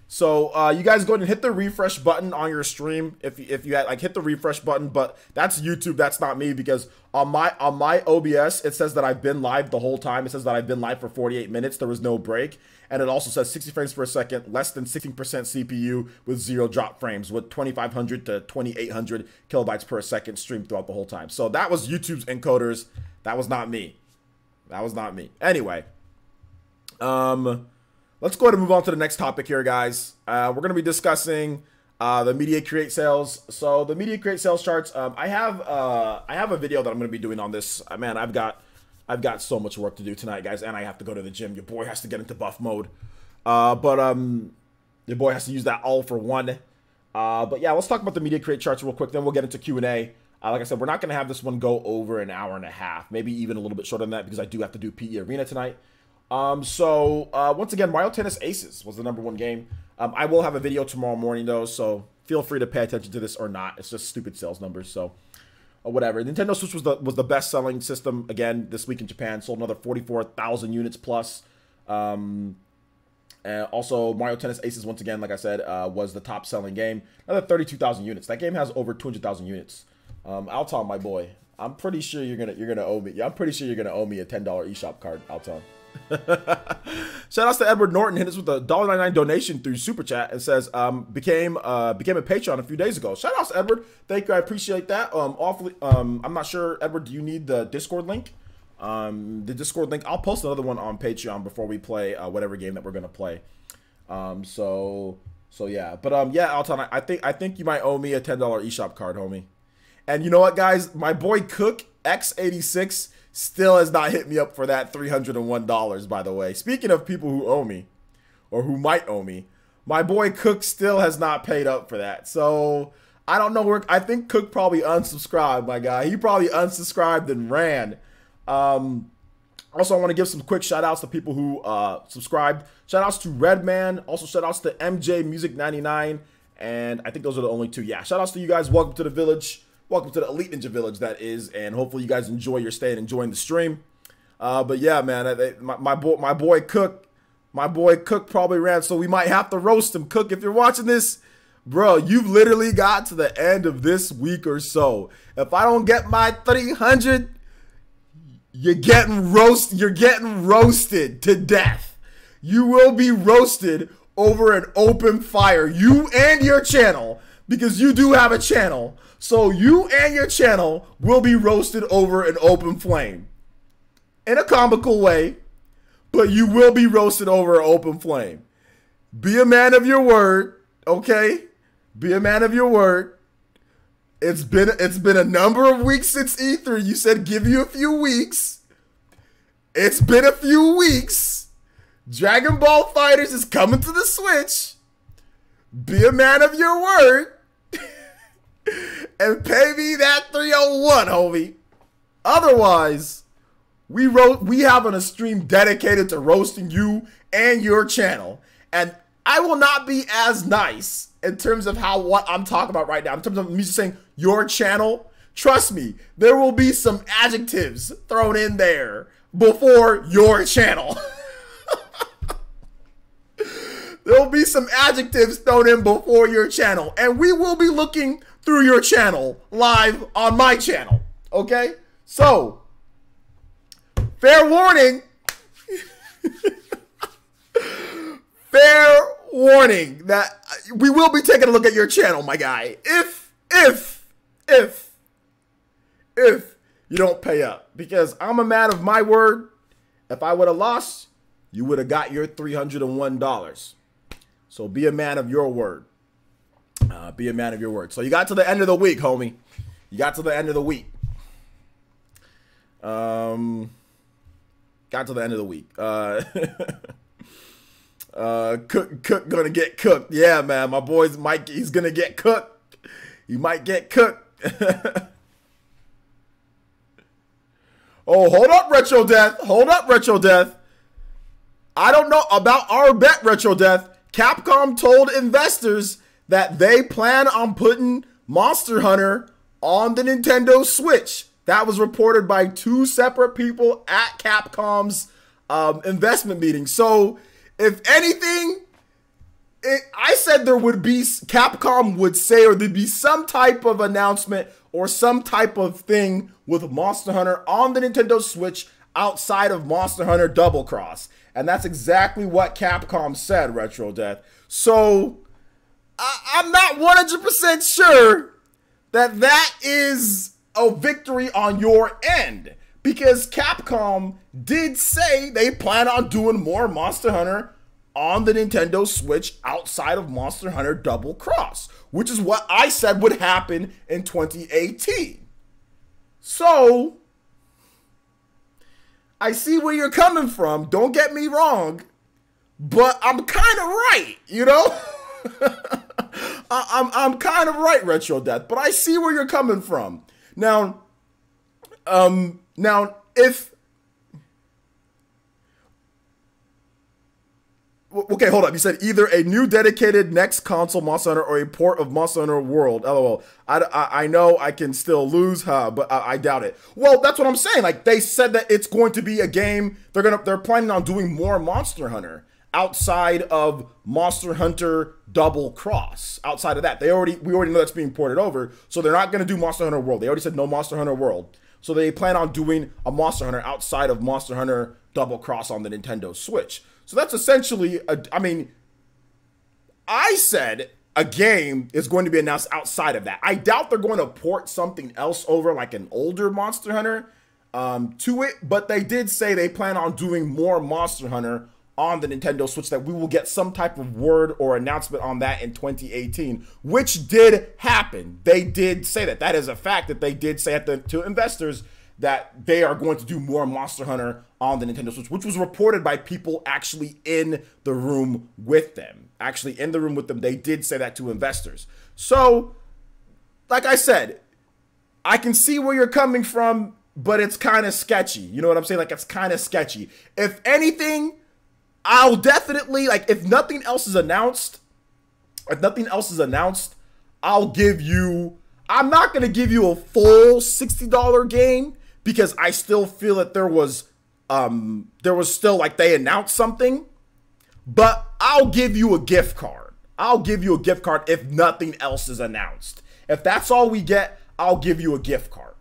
Speaker 1: So you guys go ahead and hit the refresh button on your stream if you had, like, hit the refresh button, but that's YouTube, that's not me, because on my OBS it says that I've been live the whole time. It says that I've been live for 48 minutes. There was no break, and it also says 60 frames per second, less than 16% CPU with 0 drop frames, with 2500 to 2800 kilobytes per second streamed throughout the whole time. So that was YouTube's encoders. That was not me. That was not me. Anyway, let's go ahead and move on to the next topic here, guys. We're going to be discussing the media create sales. So the media create sales charts. I have a video that I'm going to be doing on this. Man, I've got so much work to do tonight, guys, and I have to go to the gym. Your boy has to get into buff mode. Your boy has to use that all for one. But yeah, let's talk about the media create charts real quick. Then we'll get into Q&A. Like I said, we're not going to have this one go over an hour and a half, maybe even a little bit shorter than that, because I do have to do PE Arena tonight. Once again, Mario Tennis Aces was the #1 game. I will have a video tomorrow morning, though, so feel free to pay attention to this or not. It's just stupid sales numbers, so whatever. Nintendo Switch was the best-selling system again this week in Japan. Sold another 44,000 units plus. And also, Mario Tennis Aces, once again, like I said, was the top-selling game. Another 32,000 units. That game has over 200,000 units. Alton, my boy, I'm pretty sure you're gonna owe me. I'm pretty sure you're gonna owe me a $10 eShop card, Alton. Shout outs to Edward Norton, hit us with a $1.99 donation through Super Chat, and says became a Patreon a few days ago. Shout outs to Edward, thank you, I appreciate that. I'm not sure, Edward, do you need the Discord link? The Discord link, I'll post another one on Patreon before we play whatever game that we're gonna play. So yeah, but yeah, Alton, I think you might owe me a $10 eShop card, homie. And you know what, guys? My boy Cook X86 still has not hit me up for that $301, by the way. Speaking of people who owe me, or who might owe me, my boy Cook still has not paid up for that. So, I don't know. I think Cook probably unsubscribed, my guy. He probably unsubscribed and ran. Also, I want to give some quick shout-outs to people who subscribed. Shout-outs to Redman. Also, shout-outs to MJ Music 99. And I think those are the only two. Yeah, shout-outs to you guys. Welcome to the village. Welcome to the Elite Ninja Village, that is, and hopefully you guys enjoy your stay and enjoying the stream. But yeah, man, my boy Cook probably ran, so we might have to roast him. Cook, if you're watching this, bro, you've literally got to the end of this week or so. If I don't get my 300, you're getting roasted to death. You will be roasted over an open fire. You and your channel, because you do have a channel. So you and your channel will be roasted over an open flame. In a comical way, but you will be roasted over an open flame. Be a man of your word, okay? Be a man of your word. It's been a number of weeks since E3. You said give you a few weeks. It's been a few weeks. Dragon Ball FighterZ is coming to the Switch. Be a man of your word. And pay me that 301, homie. Otherwise, we having a stream dedicated to roasting you and your channel. And I will not be as nice in terms of what I'm talking about right now. In terms of me just saying your channel, trust me, there will be some adjectives thrown in there before your channel. There will be some adjectives thrown in before your channel. And we will be looking through your channel live on my channel. Okay? So, fair warning. Fair warning that we will be taking a look at your channel, my guy. If you don't pay up. Because I'm a man of my word. If I would have lost, you would have got your $301. So be a man of your word. Be a man of your word. So you got to the end of the week, homie. You got to the end of the week. Got to the end of the week. Cook gonna get cooked. Yeah, man. My boy's Mike, he's gonna get cooked. He might get cooked. Oh, hold up, Retro Death. Hold up, Retro Death. I don't know about our bet, Retro Death. Capcom told investors that they plan on putting Monster Hunter on the Nintendo Switch. That was reported by two separate people at Capcom's investment meeting. So, if anything, I said there would be, Capcom would say, or there'd be some type of announcement or some type of thing with Monster Hunter on the Nintendo Switch outside of Monster Hunter Double Cross. And that's exactly what Capcom said, Retro Death. So I'm not 100% sure that that is a victory on your end, because Capcom did say they plan on doing more Monster Hunter on the Nintendo Switch outside of Monster Hunter Double Cross, which is what I said would happen in 2018. So I see where you're coming from. Don't get me wrong, but I'm kind of right, you know? I'm kind of right, Retro Death, but I see where you're coming from. Now, if... Okay, hold up. You said either a new dedicated next console Monster Hunter or a port of Monster Hunter World. LOL. I know I can still lose, but I doubt it. Well, that's what I'm saying. Like, they said that it's going to be a game. They're planning on doing more Monster Hunter outside of Monster Hunter Double Cross. Outside of that, we already know that's being ported over. So they're not going to do Monster Hunter World. They already said no Monster Hunter World. So they plan on doing a Monster Hunter outside of Monster Hunter Double Cross on the Nintendo Switch. So that's essentially, I said a game is going to be announced outside of that. I doubt they're going to port something else over, like an older Monster Hunter, to it. But they did say they plan on doing more Monster Hunter on the Nintendo Switch, that we will get some type of word or announcement on that in 2018, which did happen. They did say that. That is a fact that they did say to investors that they are going to do more Monster Hunter on the Nintendo Switch, which was reported by people actually in the room with them. Actually in the room with them, they did say that to investors. So, like I said, I can see where you're coming from, but it's kind of sketchy. You know what I'm saying? Like, it's kind of sketchy. If anything, I'll definitely, like, if nothing else is announced, I'll give you, I'm not going to give you a full $60 game, because I still feel that there was still, like, they announced something, but I'll give you a gift card. I'll give you a gift card if nothing else is announced. If that's all we get, I'll give you a gift card.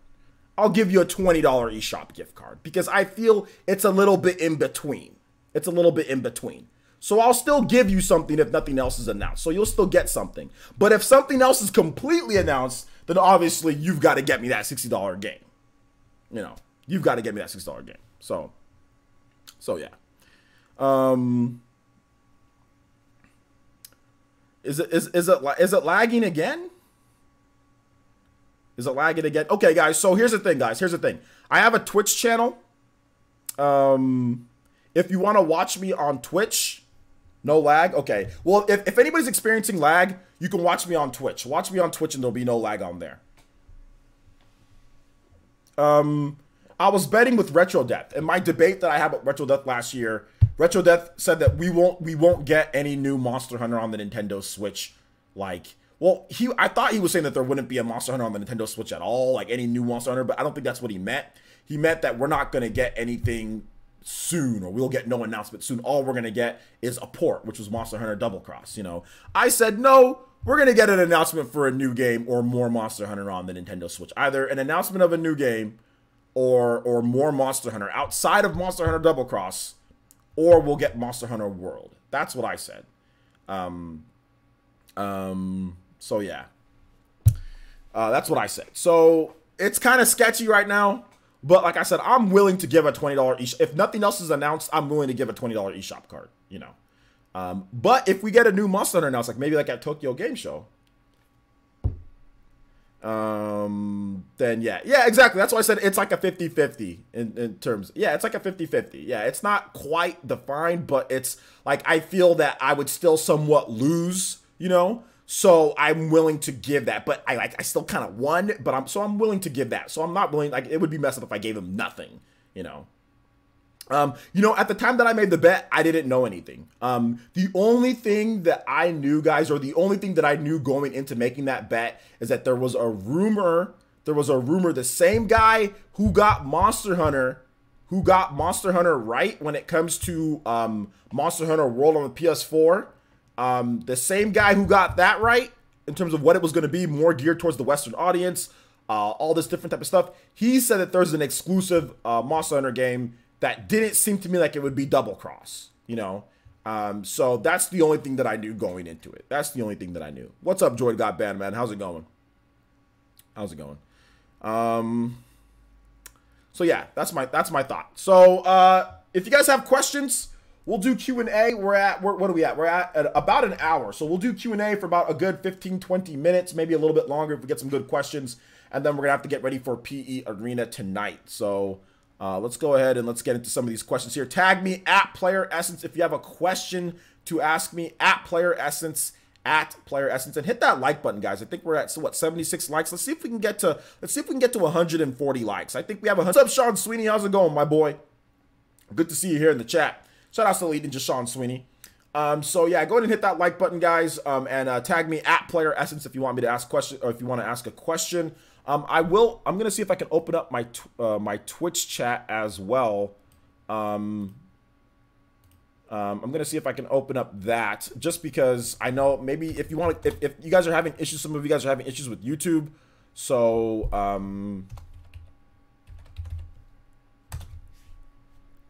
Speaker 1: I'll give you a $20 eShop gift card, because I feel it's a little bit in between. It's a little bit in between. So I'll still give you something if nothing else is announced. So you'll still get something. But if something else is completely announced, then obviously you've got to get me that $60 game. You know, you've got to get me that $6 game. So yeah. Is it lagging again? Is it lagging again? Okay, guys. So here's the thing, guys. Here's the thing. I have a Twitch channel. If you want to watch me on Twitch, no lag. Okay. Well, if anybody's experiencing lag, you can watch me on Twitch. Watch me on Twitch and there'll be no lag on there. I was betting with Retro Death. In my debate that I had with Retro Death last year, Retro Death said that we won't get any new Monster Hunter on the Nintendo Switch. Like, well, I thought he was saying that there wouldn't be a Monster Hunter on the Nintendo Switch at all, like any new Monster Hunter, but I don't think that's what he meant. He meant that we're not going to get anything soon, or we'll get no announcement soon. All we're going to get is a port, which was Monster Hunter Double Cross, you know. I said, no, we're going to get an announcement for a new game or more Monster Hunter on the Nintendo Switch. Either an announcement of a new game or more Monster Hunter outside of Monster Hunter Double Cross, or we'll get Monster Hunter World. That's what I said. So yeah. That's what I said. So it's kind of sketchy right now. But like I said, I'm willing to give a $20 eShop. If nothing else is announced, I'm willing to give a $20 eShop card, you know. But if we get a new Monster Hunter announced, like maybe like at Tokyo Game Show, then yeah, exactly. That's why I said it's like a 50-50 in terms. Yeah, it's like a 50-50. Yeah, it's not quite defined, but it's like I feel that I would still somewhat lose, you know. So I'm willing to give that, but I still kind of won, but I'm willing to give that. So I'm not willing, like, it would be messed up if I gave him nothing, you know. You know, at the time that I made the bet, I didn't know anything. The only thing that I knew, guys, or the only thing that I knew going into making that bet is that there was a rumor, the same guy who got Monster Hunter right when it comes to Monster Hunter World on the PS4, The same guy who got that right in terms of what it was going to be, more geared towards the Western audience, all this different type of stuff. He said that there's an exclusive Monster Hunter game that didn't seem to me like it would be Double Cross, you know. So that's the only thing that I knew going into it. That's the only thing that I knew. What's up, Joy Got Banned, man? How's it going? How's it going? So yeah, that's my thought. So if you guys have questions, we'll do Q&A. What are we at? We're at about an hour. So we'll do Q&A for about a good 15-20 minutes, maybe a little bit longer if we get some good questions. And then we're going to have to get ready for PE Arena tonight. So let's go ahead and let's get into some of these questions here. Tag me at Player Essence if you have a question to ask me, at Player Essence, and hit that like button, guys. I think we're at what, 76 likes. Let's see if we can get to 140 likes. I think we have 100. What's up, Sean Sweeney? How's it going, my boy? Good to see you here in the chat. Shout out to Elite Ninja Sean Sweeney. So yeah, go ahead and hit that like button, guys, and tag me at Player Essence if you want me to ask a question, or if you want to ask a question. I'm gonna see if I can open up my my Twitch chat as well. I'm gonna see if I can open up that, just because I know maybe if you want to, if you guys are having issues, some of you guys are having issues with YouTube. So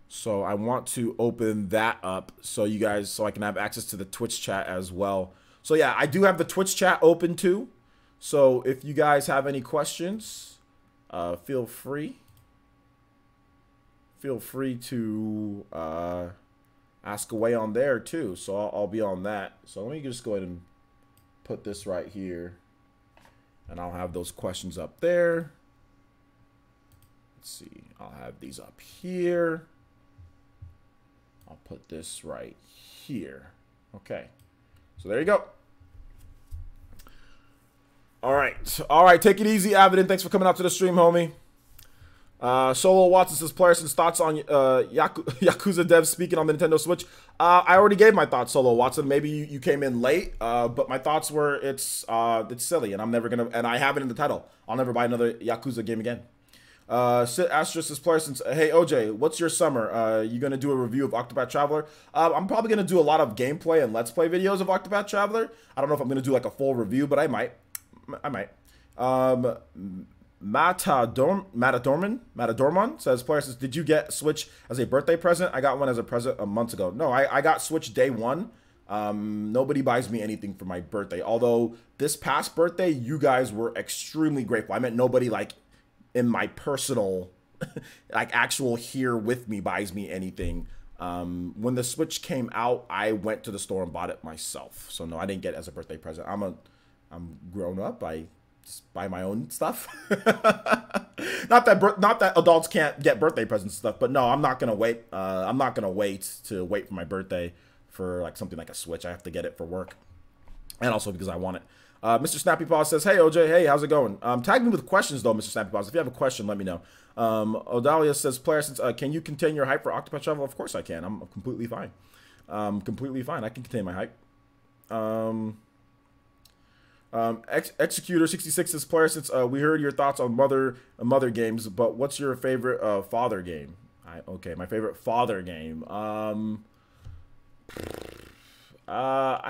Speaker 1: so I want to open that up so you guys, so I can have access to the Twitch chat as well. So yeah, I do have the Twitch chat open too. So if you guys have any questions, feel free to ask away on there too. So I'll be on that. So let me just go ahead and put this right here, and I'll have those questions up there. Let's see, I'll have these up here. I'll put this right here. Okay, so there you go. All right, take it easy, Avidin. Thanks for coming out to the stream, homie. Solo Watson says, Player Essence, thoughts on Yakuza devs speaking on the Nintendo Switch. I already gave my thoughts, Solo Watson. Maybe you came in late, but my thoughts were it's silly, and I'm never gonna, and I have it in the title. I'll never buy another Yakuza game again. Sid Asterisk says, Player Essence, hey OJ, what's your summer? You gonna do a review of Octopath Traveler? I'm probably gonna do a lot of gameplay and let's play videos of Octopath Traveler. I don't know if I'm gonna do like a full review, but I might. Matadorman says, Player says, did you get Switch as a birthday present? I got one as a present a month ago. No, I got Switch day one. Nobody buys me anything for my birthday. Although this past birthday, you guys were extremely grateful. I meant nobody like in my personal, like actual here with me buys me anything. When the Switch came out, I went to the store and bought it myself. So no, I didn't get it as a birthday present. I'm grown up. I just buy my own stuff. not that adults can't get birthday presents and stuff, but no, I'm not gonna wait. I'm not gonna wait for my birthday for like something like a Switch. I have to get it for work, and also because I want it. Mr. Snappy Paws says, hey OJ, hey, how's it going? Tag me with questions though, Mr. Snappy Paws. If you have a question, let me know. Odalia says, Player Essence, can you contain your hype for Octopath Traveler? Of course I can. I'm completely fine. Completely fine. I can contain my hype. Executor 66 says, Player, since we heard your thoughts on mother games, but what's your favorite father game? Okay, my favorite father game. I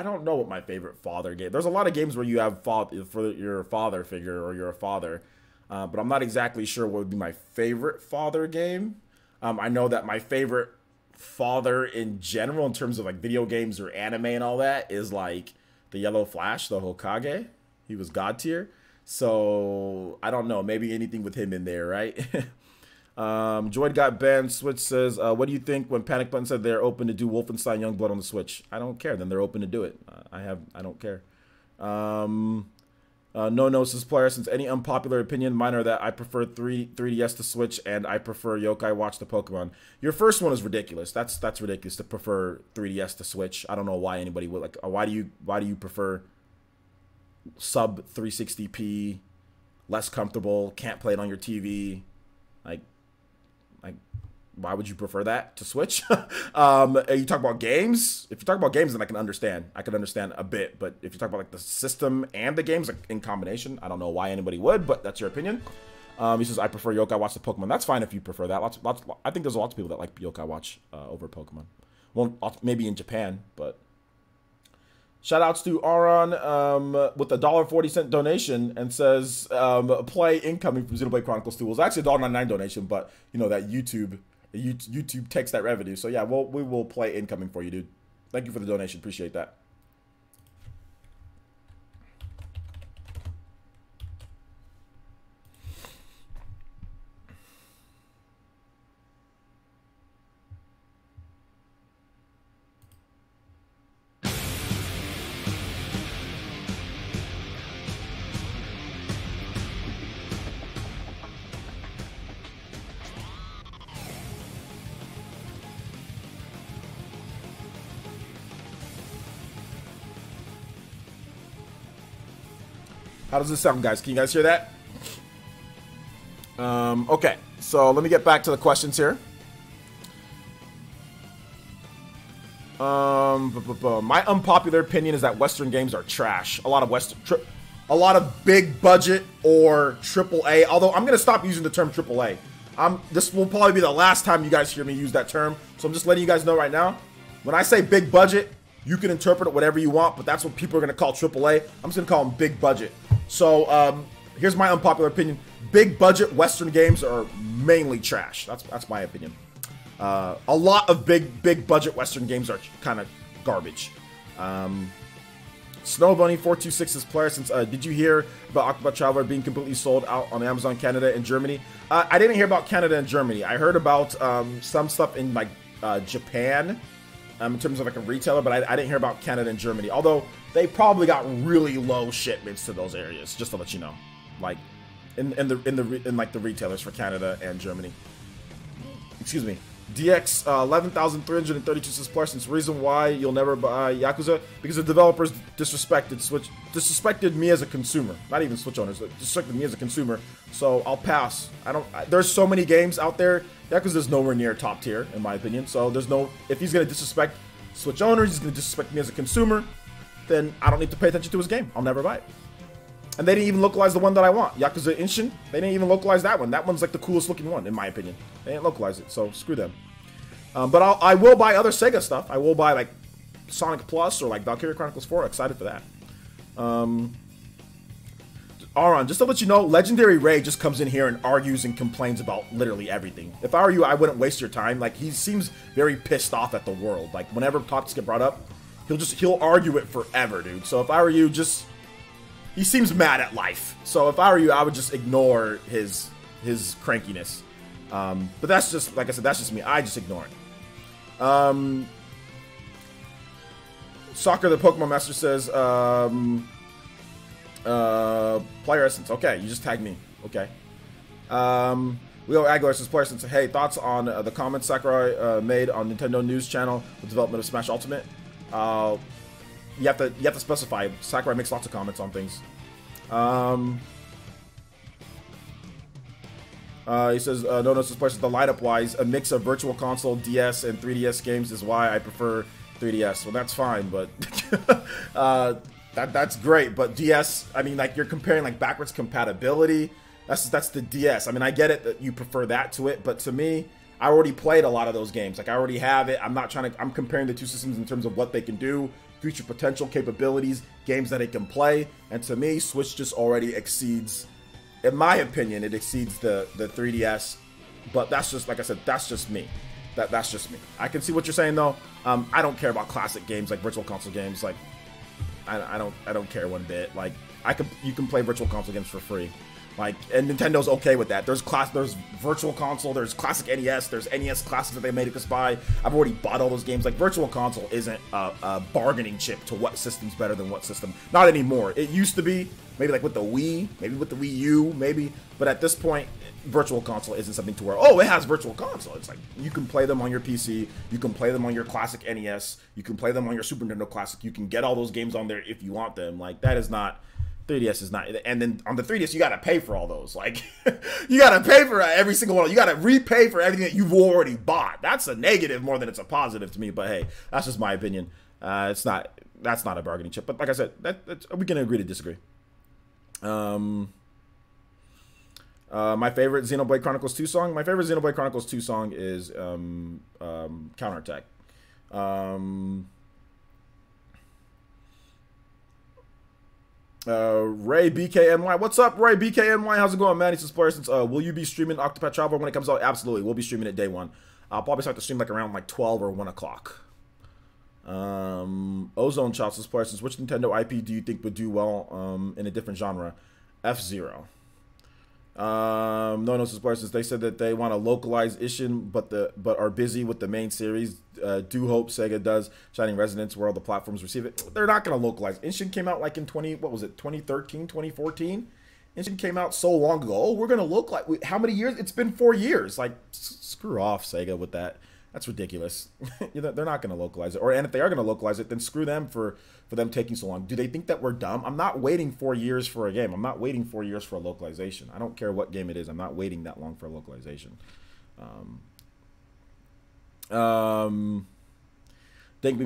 Speaker 1: don't know what my favorite father game. There's a lot of games where you have for your father figure or you're a father, but I'm not exactly sure what would be my favorite father game. I know that my favorite father in general, in terms of like video games or anime and all that, is like the Yellow Flash, the Hokage. He was God tier. So I don't know. Maybe anything with him in there, right? Joyd got banned. Switch says, what do you think when Panic Button said they're open to do Wolfenstein Youngblood on the Switch? I don't care. Then they're open to do it. I don't care. No says, Player, since any unpopular opinion, mine are that I prefer 3DS to Switch and I prefer Yokai Watch to Pokemon. Your first one is ridiculous. That's ridiculous to prefer 3DS to Switch. I don't know why anybody would like. Why do you prefer sub 360p, less comfortable, can't play it on your TV? Like why would you prefer that to Switch? You talk about games. If you talk about games, then I can understand. I can understand a bit. But if you talk about like the system and the games like, in combination, I don't know why anybody would, but that's your opinion. He says, I prefer Yokai Watch to Pokemon. That's fine if you prefer that. I think there's lots of people that like Yokai Watch over Pokemon. Well, maybe in Japan, but Shout outs to Aron with a $1.40 donation and says play incoming from Xenoblade Chronicles 2. It was actually a $1.99 donation, but you know that YouTube takes that revenue. So yeah, we will play incoming for you, dude. Thank you for the donation. Appreciate that. How does this sound, guys? Can you guys hear that? Okay, so let me get back to the questions here. My unpopular opinion is that Western games are trash. A lot of big budget or AAA. Although I'm gonna stop using the term AAA. This will probably be the last time you guys hear me use that term. So I'm just letting you guys know right now. When I say big budget, you can interpret it whatever you want, but that's what people are gonna call AAA. I'm just gonna call them big budget. So here's my unpopular opinion: big budget Western games are mainly trash. That's my opinion. A lot of big budget Western games are kind of garbage. Snow Bunny 426's player since did you hear about Octopath Traveler being completely sold out on Amazon Canada and Germany? I didn't hear about Canada and Germany. I heard about some stuff in like Japan in terms of like a retailer, but I didn't hear about Canada and Germany. Although they probably got really low shipments to those areas, just to let you know, like in like the retailers for Canada and Germany. Excuse me. DX 11,332 says plus since reason why you'll never buy Yakuza because the developers disrespected me as a consumer, not even Switch owners, disrespected me as a consumer. So I'll pass. There's so many games out there. Yakuza's nowhere near top tier in my opinion. So there's no, if he's gonna disrespect Switch owners, he's gonna disrespect me as a consumer, then I don't need to pay attention to his game. I'll never buy it. And they didn't even localize the one that I want. Yakuza Inshin, they didn't even localize that one. That one's like the coolest looking one, in my opinion. They didn't localize it, so screw them. But I will buy other Sega stuff. I will buy like Sonic Plus or like Valkyria Chronicles 4. Excited for that. Aron, just to let you know, Legendary Ray just comes in here and argues and complains about literally everything. If I were you, I wouldn't waste your time. Like, he seems very pissed off at the world. Like, whenever topics get brought up, he'll argue it forever, dude. So if I were you, he seems mad at life. So if I were you, I would just ignore his crankiness. But that's just, like I said, that's just me. I just ignore it. Soccer the Pokemon Master says, player essence. Okay, you just tagged me. Okay. Leo Aguilar says, player essence. Hey, thoughts on the comments Sakurai made on Nintendo News Channel with development of Smash Ultimate? You have to specify. Sakurai makes lots of comments on things. He says, no notice places the light up wise, a mix of Virtual Console, DS, and 3DS games is why I prefer 3DS. Well, that's fine, but that's great. But DS, I mean, like, you're comparing like backwards compatibility. That's the DS. I mean, I get it that you prefer that to it, but to me, I already played a lot of those games. Like, I already have it. I'm comparing the two systems in terms of what they can do, future potential capabilities, games that it can play, and to me, Switch just already exceeds, in my opinion, it exceeds the 3DS. But that's just, like I said, that's just me. That's just me. I can see what you're saying though. I don't care about classic games like Virtual Console games. Like, I don't care one bit. Like, you can play Virtual Console games for free. Like, and Nintendo's okay with that. There's Virtual Console, there's Classic NES, there's NES Classics that they made us buy. I've already bought all those games. Like, Virtual Console isn't a bargaining chip to what system's better than what system. Not anymore. It used to be, maybe like with the Wii, maybe with the Wii U, maybe. But at this point, Virtual Console isn't something to where, oh, it has Virtual Console. It's like, you can play them on your PC, you can play them on your Classic NES, you can play them on your Super Nintendo Classic, you can get all those games on there if you want them. Like, that is not... 3DS is not, and then on the 3DS you gotta pay for all those. Like, you gotta pay for every single one. You gotta repay for everything that you've already bought. That's a negative more than it's a positive to me. But hey, that's just my opinion. That's not a bargaining chip. But like I said, we can agree to disagree. My favorite Xenoblade Chronicles 2 song. My favorite Xenoblade Chronicles 2 song is Counterattack. Ray BKNY. What's up, Ray BKNY? How's it going, man? He says, player, since will you be streaming Octopath Traveler when it comes out? Absolutely. We'll be streaming it day one. I'll probably start to stream like around like 12 or 1 o'clock. Ozone Shots says, player, since which Nintendo IP do you think would do well in a different genre? F-Zero. No says, player, since they said that they want to localize Ishin, but are busy with the main series. Do hope Sega does Shining Resonance where all the platforms receive it. They're not going to localize. Ishin came out like in 2013, 2014. Ishin came out so long ago. Oh, we're going to localize. How many years? It's been 4 years. Like, screw off, Sega, with that. That's ridiculous. They're not going to localize it. And if they are going to localize it, then screw them for them taking so long. Do they think that we're dumb? I'm not waiting 4 years for a game. I'm not waiting 4 years for a localization. I don't care what game it is. I'm not waiting that long for a localization. Dankbeam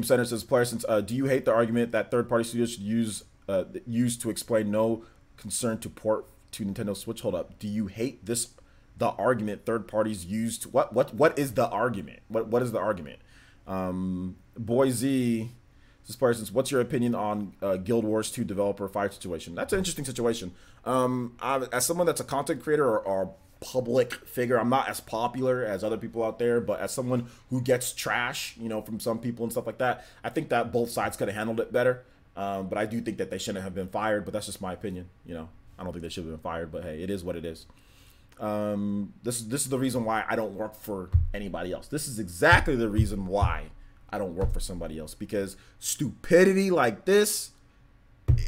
Speaker 1: Center says, player, since do you hate the argument that third-party studios should use to explain no concern to port to Nintendo Switch? Hold up. Do you hate the argument third parties used? What is the argument? What is the argument? Boise says, player, since what's your opinion on Guild Wars 2 developer fire situation? That's an interesting situation. As someone that's a content creator or public figure, I'm not as popular as other people out there, but as someone who gets trash, from some people and stuff like that, I think that both sides could have handled it better. But I do think that they shouldn't have been fired, but that's just my opinion. I don't think they should have been fired, but hey, it is what it is. This is the reason why I don't work for anybody else. This is exactly the reason why I don't work for somebody else, because stupidity like this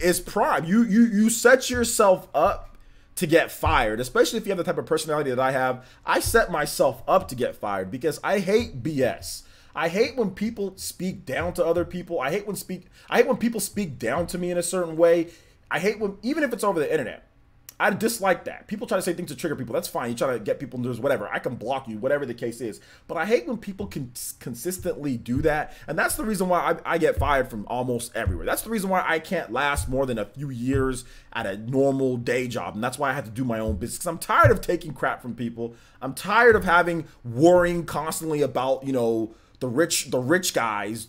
Speaker 1: is prime. You set yourself up to get fired, especially if you have the type of personality that I have. I set myself up to get fired because I hate BS. I hate when people speak down to other people. I hate when people speak down to me in a certain way. I hate when, even if it's over the internet, I dislike that. People try to say things to trigger people. That's fine. You try to get people to do whatever. I can block you, whatever the case is. But I hate when people can consistently do that. And that's the reason why I get fired from almost everywhere. That's the reason why I can't last more than a few years at a normal day job. And that's why I had to do my own business. Because I'm tired of taking crap from people. I'm tired of worrying constantly about, the rich guys,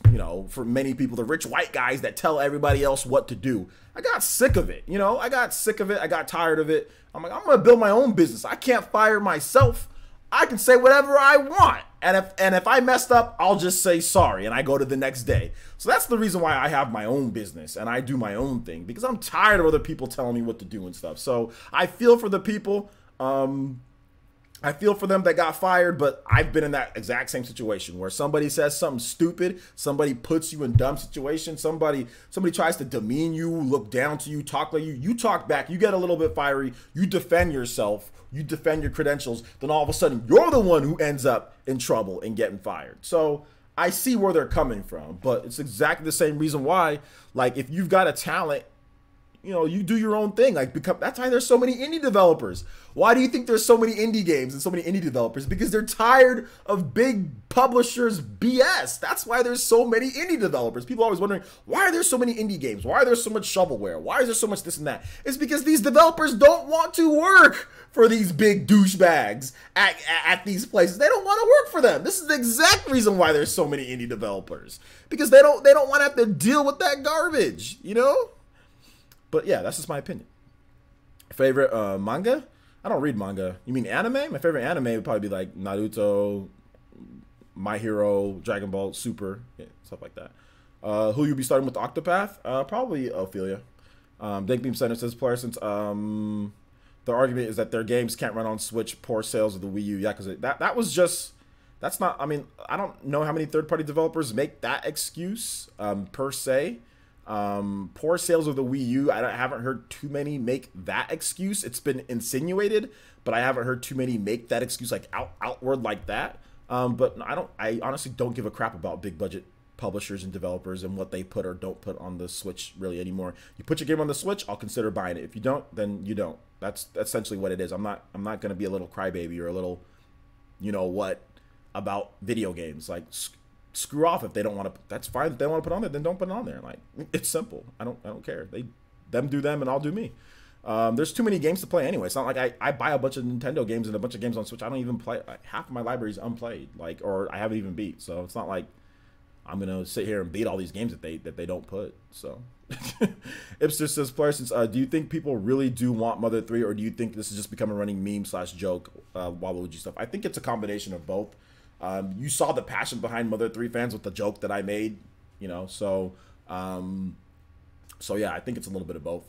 Speaker 1: for many people, the rich white guys that tell everybody else what to do. I got sick of it. I got sick of it. I got tired of it. I'm like, I'm going to build my own business. I can't fire myself. I can say whatever I want. And if I messed up, I'll just say sorry and I go to the next day. So that's the reason why I have my own business and I do my own thing, because I'm tired of other people telling me what to do and stuff. So I feel for the people. I feel for them that got fired, but I've been in that exact same situation where somebody says something stupid, somebody puts you in dumb situations, somebody tries to demean you, look down to you, talk like you talk back, you get a little bit fiery, you defend yourself, you defend your credentials, then all of a sudden you're the one who ends up in trouble and getting fired. So I see where they're coming from, but it's exactly the same reason why, like, if you've got a talent, you do your own thing. That's why there's so many indie developers. Why do you think there's so many indie games and so many indie developers? Because they're tired of big publishers BS. That's why there's so many indie developers. People are always wondering, why are there so many indie games? Why are there so much shovelware? Why is there so much this and that? It's because these developers don't want to work for these big douchebags at these places. They don't want to work for them. This is the exact reason why there's so many indie developers. Because they don't want to have to deal with that garbage, But yeah, that's just my opinion. Favorite manga? I don't read manga. You mean anime? My favorite anime would probably be like Naruto, My Hero, Dragon Ball, Super, stuff like that. Who you be starting with Octopath? Probably Ophelia. Dankbeam Center says, player, since the argument is that their games can't run on Switch, poor sales of the Wii U. Yakuza. That's not, I don't know how many third-party developers make that excuse per se. Poor sales of the Wii U, I haven't heard too many make that excuse. It's been insinuated, but I haven't heard too many make that excuse like outward like that. But I honestly don't give a crap about big budget publishers and developers and what they put or don't put on the Switch really anymore. You put your game on the Switch, I'll consider buying it. If you don't, then you don't. That's essentially what it is. I'm not going to be a little crybaby or a little, about video games. Like, screw off if they don't want to. That's fine. If they want to put on there, then don't put it on there. Like, it's simple. I don't care. Them do them and I'll do me. There's too many games to play anyway. It's not like I buy a bunch of Nintendo games and a bunch of games on Switch. I don't even play. Half of my library is unplayed, or I haven't even beat. So it's not like I'm gonna sit here and beat all these games that they don't put. So Ipster says, Parsons, do you think people really do want Mother 3, or do you think this has just become a running meme / joke Waluigi stuff? I think it's a combination of both. You saw the passion behind Mother 3 fans with the joke that I made, you know, so yeah, I think it's a little bit of both.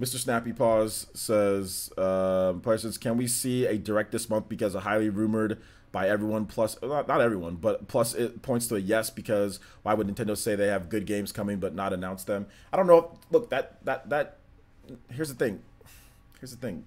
Speaker 1: Mr. Snappy Paws says, Parsons, can we see a direct this month because a highly rumored by everyone, plus, not everyone, but plus it points to a yes, because why would Nintendo say they have good games coming but not announce them? I don't know. Look, here's the thing.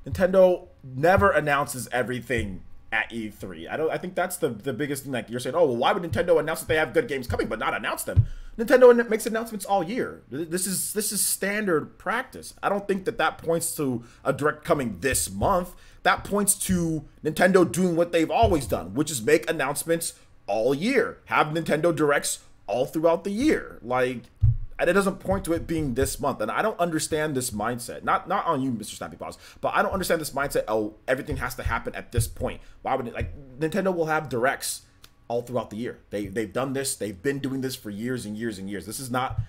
Speaker 1: Nintendo never announces everything at E3. I think that's the biggest thing. Like, you're saying, oh, well, why would Nintendo announce that they have good games coming but not announce them? Nintendo makes announcements all year. This is standard practice. I don't think that points to a direct coming this month. That points to Nintendo doing what they've always done, which is make announcements all year. Have Nintendo Directs all throughout the year. Like, and it doesn't point to it being this month. And I don't understand this mindset. Not on you, Mr. Snappy Paws, but I don't understand this mindset. Oh, everything has to happen at this point. Why would it? Like, Nintendo will have Directs all throughout the year. They've done this. They've been doing this for years and years and years. This is not.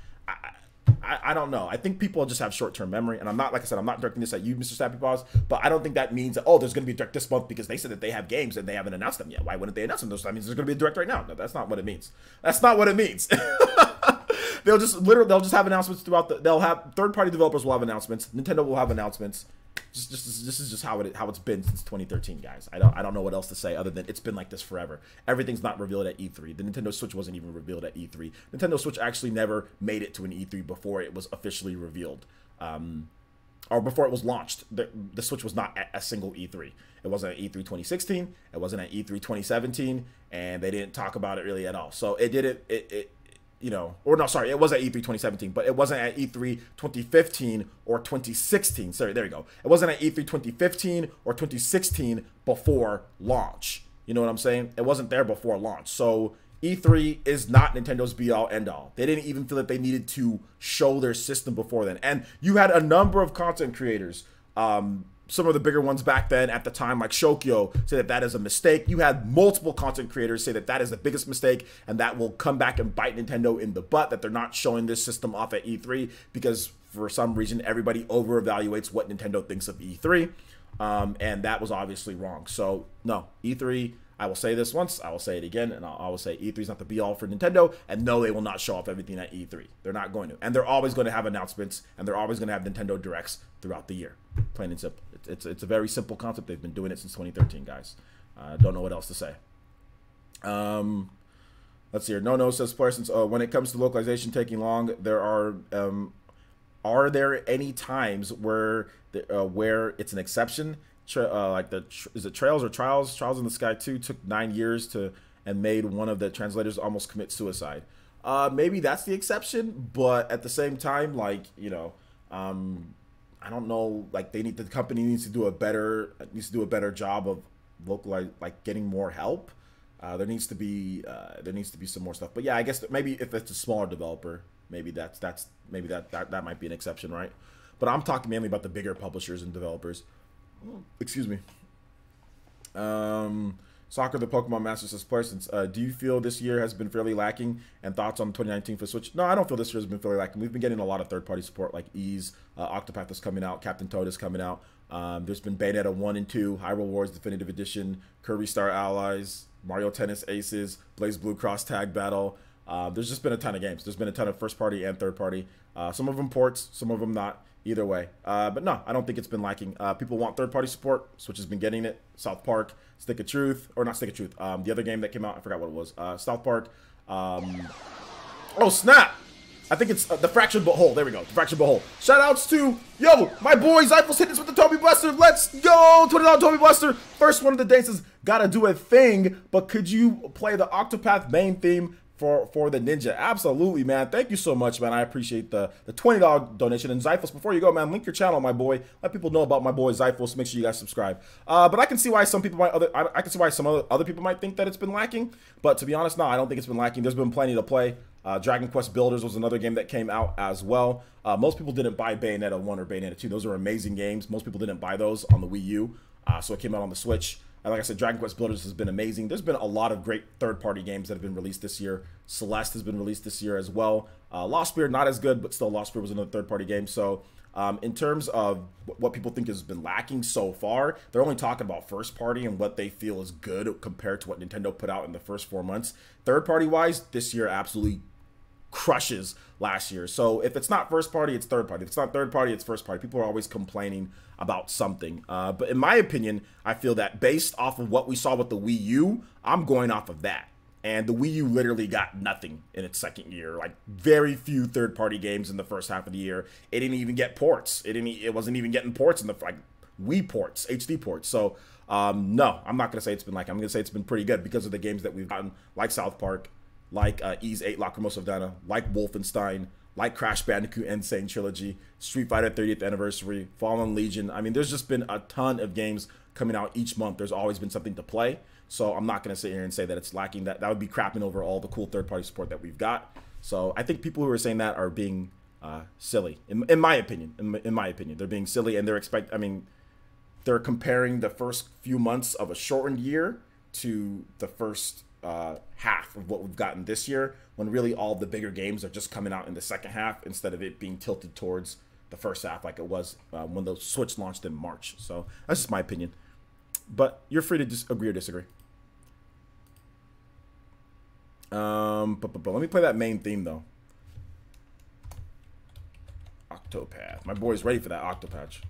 Speaker 1: I don't know. I think people just have short-term memory, and I'm not, like I said, I'm not directing this at you, Mr. Snappy Paws, but I don't think that means that, oh, there's going to be a direct this month because they said that they have games and they haven't announced them yet. Why wouldn't they announce them? That means there's going to be a direct right now. No, that's not what it means. That's not what it means. They'll just have announcements throughout they'll have third-party developers will have announcements. Nintendo will have announcements. This is just how it's been since 2013, guys. I don't know what else to say other than it's been like this forever. Everything's not revealed at E3. The Nintendo Switch wasn't even revealed at E3. Nintendo Switch actually never made it to an E3 before it was officially revealed, or before it was launched. The Switch was not at a single E3. It wasn't at E3 2016. It wasn't at E3 2017, and they didn't talk about it really at all. So it did it. You know, or no, sorry, it was at E3 2017, but it wasn't at E3 2015 or 2016. Sorry, there you go. It wasn't at E3 2015 or 2016 before launch. You know what I'm saying? It wasn't there before launch. So E3 is not Nintendo's be-all, end-all. They didn't even feel that they needed to show their system before then. And you had a number of content creators, some of the bigger ones back then at the time, like Shokyo, say that is a mistake. You had multiple content creators say that is the biggest mistake, and that will come back and bite Nintendo in the butt, that they're not showing this system off at E3 because for some reason everybody over-evaluates what Nintendo thinks of E3, and that was obviously wrong. So, no, E3, I will say this once, I will say it again, and I will say E3 is not the be-all for Nintendo, and no, they will not show off everything at E3. They're not going to. And they're always going to have announcements, and they're always going to have Nintendo Directs throughout the year. Plain and simple. It's a very simple concept. They've been doing it since 2013, guys. Don't know what else to say. Let's see here. No says, Parsons, when it comes to localization taking long, there are there any times where it's an exception? Is it Trails or Trials? Trials in the Sky 2 took 9 years and made one of the translators almost commit suicide. Maybe that's the exception, but at the same time, like, you know, I don't know. Like, the company needs to do a better job of getting more help. There needs to be some more stuff. But yeah, I guess that maybe if it's a smaller developer, maybe that might be an exception, right? But I'm talking mainly about the bigger publishers and developers. Excuse me. Soccer the Pokemon Master says, Parsons, do you feel this year has been fairly lacking? And thoughts on 2019 for Switch? No, I don't feel this year has been fairly lacking. We've been getting a lot of third-party support, like Ease, Octopath is coming out, Captain Toad is coming out. There's been Bayonetta 1 and 2, Hyrule Wars Definitive Edition, Kirby Star Allies, Mario Tennis Aces, Blaze Blue Cross Tag Battle. There's just been a ton of games. There's been a ton of first-party and third-party. Some of them ports, some of them not. Either way. But no, I don't think it's been lacking. People want third-party support. Switch has been getting it. South Park, Stick of Truth, or not Stick of Truth. The other game that came out, I forgot what it was. South Park. Oh, snap! I think it's the Fractured But Whole. There we go. The Fractured But Whole. Shoutouts to, yo, my boy Zyphel's hitting us with the Toby Blaster. Let's go! $20 Toby Blaster. First one of the day says, gotta do a thing, but could you play the Octopath main theme for the Ninja? Absolutely, man. Thank you so much, man. I appreciate the $20 donation. And Zyphos, before you go, man, link your channel, my boy. Let people know about my boy Zyphos. Make sure you guys subscribe. But I can see why some people might I can see why some other people might think that it's been lacking. But to be honest, no, I don't think it's been lacking. There's been plenty to play. Dragon Quest Builders was another game that came out as well. Most people didn't buy Bayonetta 1 or Bayonetta 2. Those are amazing games. Most people didn't buy those on the Wii U. So it came out on the Switch. And like I said, Dragon Quest Builders has been amazing. There's been a lot of great third-party games that have been released this year. Celeste has been released this year as well. Lost Spirit, not as good, but still Lost Spirit was another third-party game. So in terms of what people think has been lacking so far, they're only talking about first-party and what they feel is good compared to what Nintendo put out in the first 4 months. Third-party-wise, this year absolutely crushes last year. So if it's not first party, it's third party. If it's not third party, it's first party. People are always complaining about something. But in my opinion, I feel that based off of what we saw with the Wii U, I'm going off of that. And the Wii U literally got nothing in its second year. Like very few third party games in the first half of the year. It didn't even get ports. It wasn't even getting ports in the like Wii ports, HD ports. So no, I'm not gonna say it's been like. I'm gonna say it's been pretty good because of the games that we've gotten, like South Park, like Ys 8 Lacrimosa of Dana, like Wolfenstein, like Crash Bandicoot Insane Trilogy, Street Fighter 30th Anniversary, Fallen Legion. I mean, there's just been a ton of games coming out each month. There's always been something to play. So I'm not going to sit here and say that it's lacking. That would be crapping over all the cool third-party support that we've got. So I think people who are saying that are being silly, in my opinion. In my opinion, they're being silly, and they're comparing the first few months of a shortened year to the first half of what we've gotten this year, when really all the bigger games are just coming out in the second half instead of it being tilted towards the first half like it was when the Switch launched in March. So that's just my opinion, but you're free to agree or disagree. But let me play that main theme though. Octopath. My boy's ready for that Octopatch.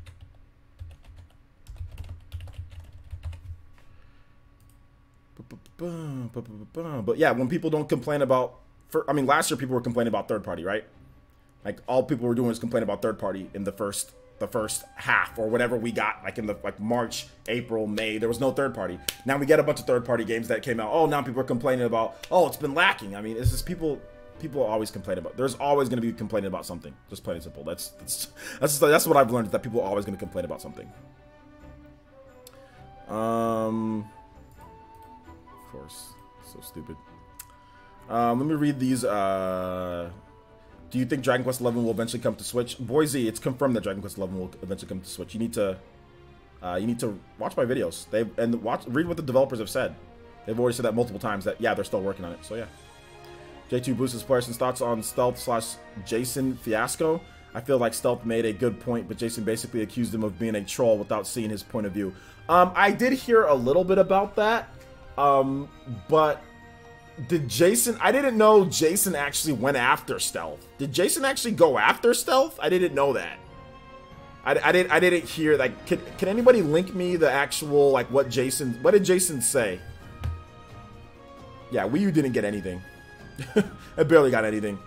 Speaker 1: But yeah, when people don't complain about, last year people were complaining about third party, right? Like all people were doing was complain about third party in the first half or whatever we got, like in the March, April, May. There was no third party. Now we get a bunch of third party games that came out. Oh, now people are complaining about, oh, it's been lacking. I mean, it's just people always complain about. There's always going to be complaining about something. Just plain and simple. That's what I've learned, is that people are always going to complain about something. Of course, so stupid. Let me read these. Do you think Dragon Quest XI will eventually come to Switch? Boise, it's confirmed that Dragon Quest XI will eventually come to Switch. You need to watch my videos. Read what the developers have said. They've already said that multiple times, that yeah, they're still working on it. So yeah. J2 Boosts Parsons thoughts on Stealth/Jason fiasco. I feel like Stealth made a good point, but Jason basically accused him of being a troll without seeing his point of view. I did hear a little bit about that. But did Jason, I didn't know Jason actually went after Stealth. Did Jason actually go after Stealth? I didn't know that. I didn't hear, like, can anybody link me the actual, like, what did Jason say? Yeah, Wii U didn't get anything. I barely got anything.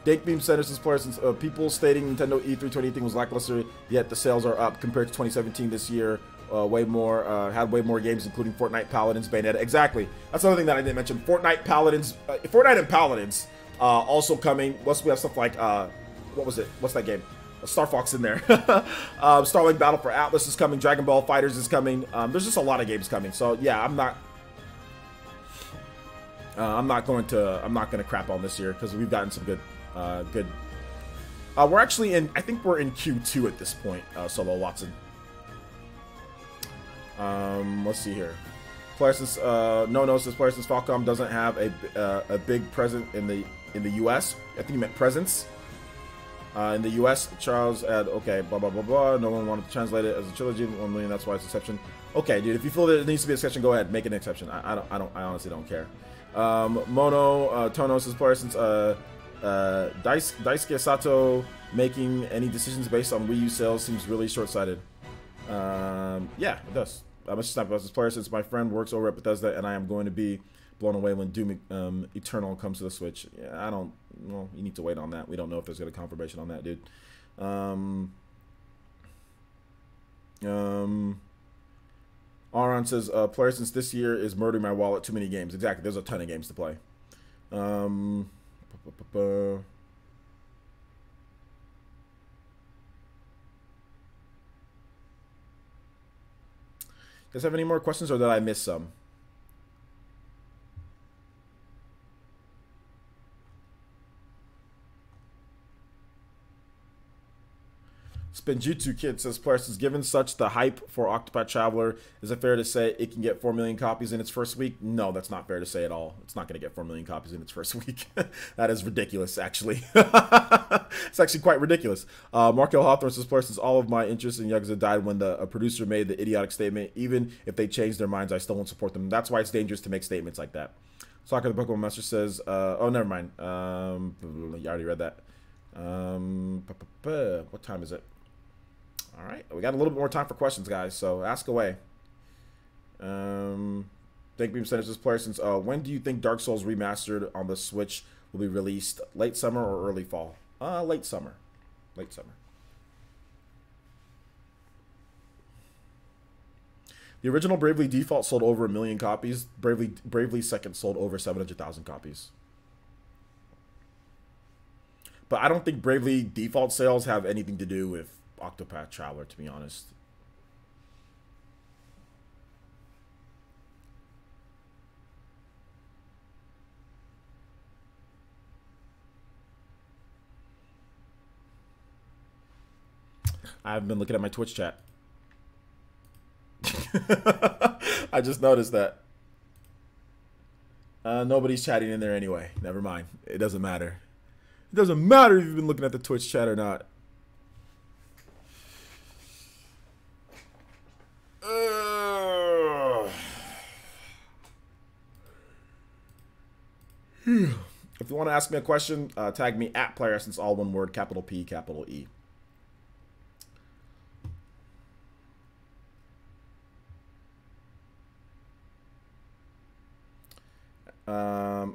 Speaker 1: Dakebeam centers this player since people stating Nintendo E3 2018 was lackluster, yet the sales are up compared to 2017 this year. Had way more games, including Fortnite, Paladins, Bayonetta. Exactly. That's another thing that I didn't mention. Fortnite, Paladins, Fortnite and Paladins also coming. Plus we have stuff like what was it? What's that game? Star Fox in there. Starlink Battle for Atlas is coming. Dragon Ball Fighters is coming. There's just a lot of games coming. So yeah, I'm not gonna crap on this year because we've gotten some good. We're actually in. I think we're in Q2 at this point. Solo Watson. Let's see here. Players, no says players since Falcom doesn't have a big presence in the U.S. I think he meant presence. In the U.S., Charles had okay, blah blah blah blah. No one wanted to translate it as a trilogy. 1 million. That's why it's an exception. Okay, dude. If you feel that it needs to be an exception, go ahead, make an exception. I honestly don't care. Mono Tono says players since Daisuke Sato making any decisions based on Wii U sales seems really short-sighted. Yeah, it does. I'm just not about this player since my friend works over at Bethesda, and I am going to be blown away when Doom Eternal comes to the Switch. Yeah, well, you need to wait on that. We don't know if there's going to be confirmation on that, dude. Aron says, player since this year is murdering my wallet. Too many games. Exactly. There's a ton of games to play. Does have any more questions, or did I miss some? Spinjutsu Kid says, players is given such the hype for Octopath Traveler, is it fair to say it can get 4 million copies in its first week? No, that's not fair to say at all. It's not going to get 4 million copies in its first week. That is ridiculous, actually. It's actually quite ridiculous. Markel Hawthorne says, players, since all of my interest in Yakuza died when the producer made the idiotic statement, even if they change their minds, I still won't support them. That's why it's dangerous to make statements like that. Soccer the Pokemon Master says, oh, never mind. You already read that. What time is it? All right, we got a little bit more time for questions, guys, so ask away. Thank Beam Centers this player since when do you think Dark Souls Remastered on the Switch will be released? Late summer or early fall? Late summer. Late summer. The original Bravely Default sold over 1 million copies. Bravely Second sold over 700,000 copies. But I don't think Bravely Default sales have anything to do with Octopath Traveler, to be honest. I haven't been looking at my Twitch chat. I just noticed that. Nobody's chatting in there anyway. Never mind. It doesn't matter. It doesn't matter if you've been looking at the Twitch chat or not. If you want to ask me a question, tag me at player essence, all one word, capital P, capital E.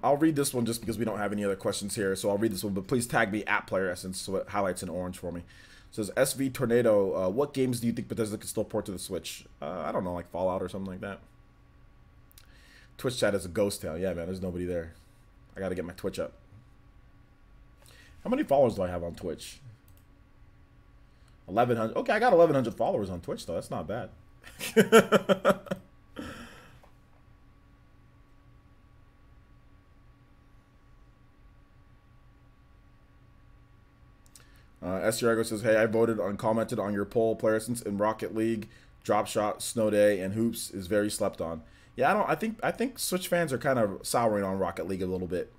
Speaker 1: I'll read this one just because we don't have any other questions here, so I'll read this one, but please tag me at player essence so it highlights in orange for me. It says SV Tornado, what games do you think Bethesda can still port to the Switch? I don't know, like Fallout or something like that. Twitch chat is a ghost town. Yeah, man, there's nobody there. I gotta get my Twitch up. How many followers do I have on Twitch? 1,100. Okay, I got 1,100 followers on Twitch, though. That's not bad. Estirago says, hey, I voted on, commented on your poll, player since in Rocket League, Drop Shot, Snow Day, and Hoops is very slept on. Yeah, I think Switch fans are kind of souring on Rocket League a little bit.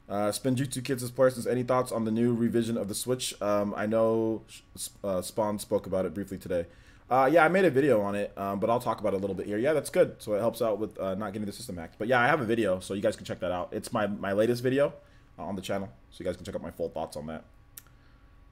Speaker 1: Spinjutsu Kids is player since any thoughts on the new revision of the Switch? I know Spawn spoke about it briefly today. Yeah, I made a video on it, but I'll talk about it a little bit here. Yeah, that's good. So it helps out with not getting the system hacked. But yeah, I have a video, so you guys can check that out. It's my latest video on the channel, so you guys can check out my full thoughts on that.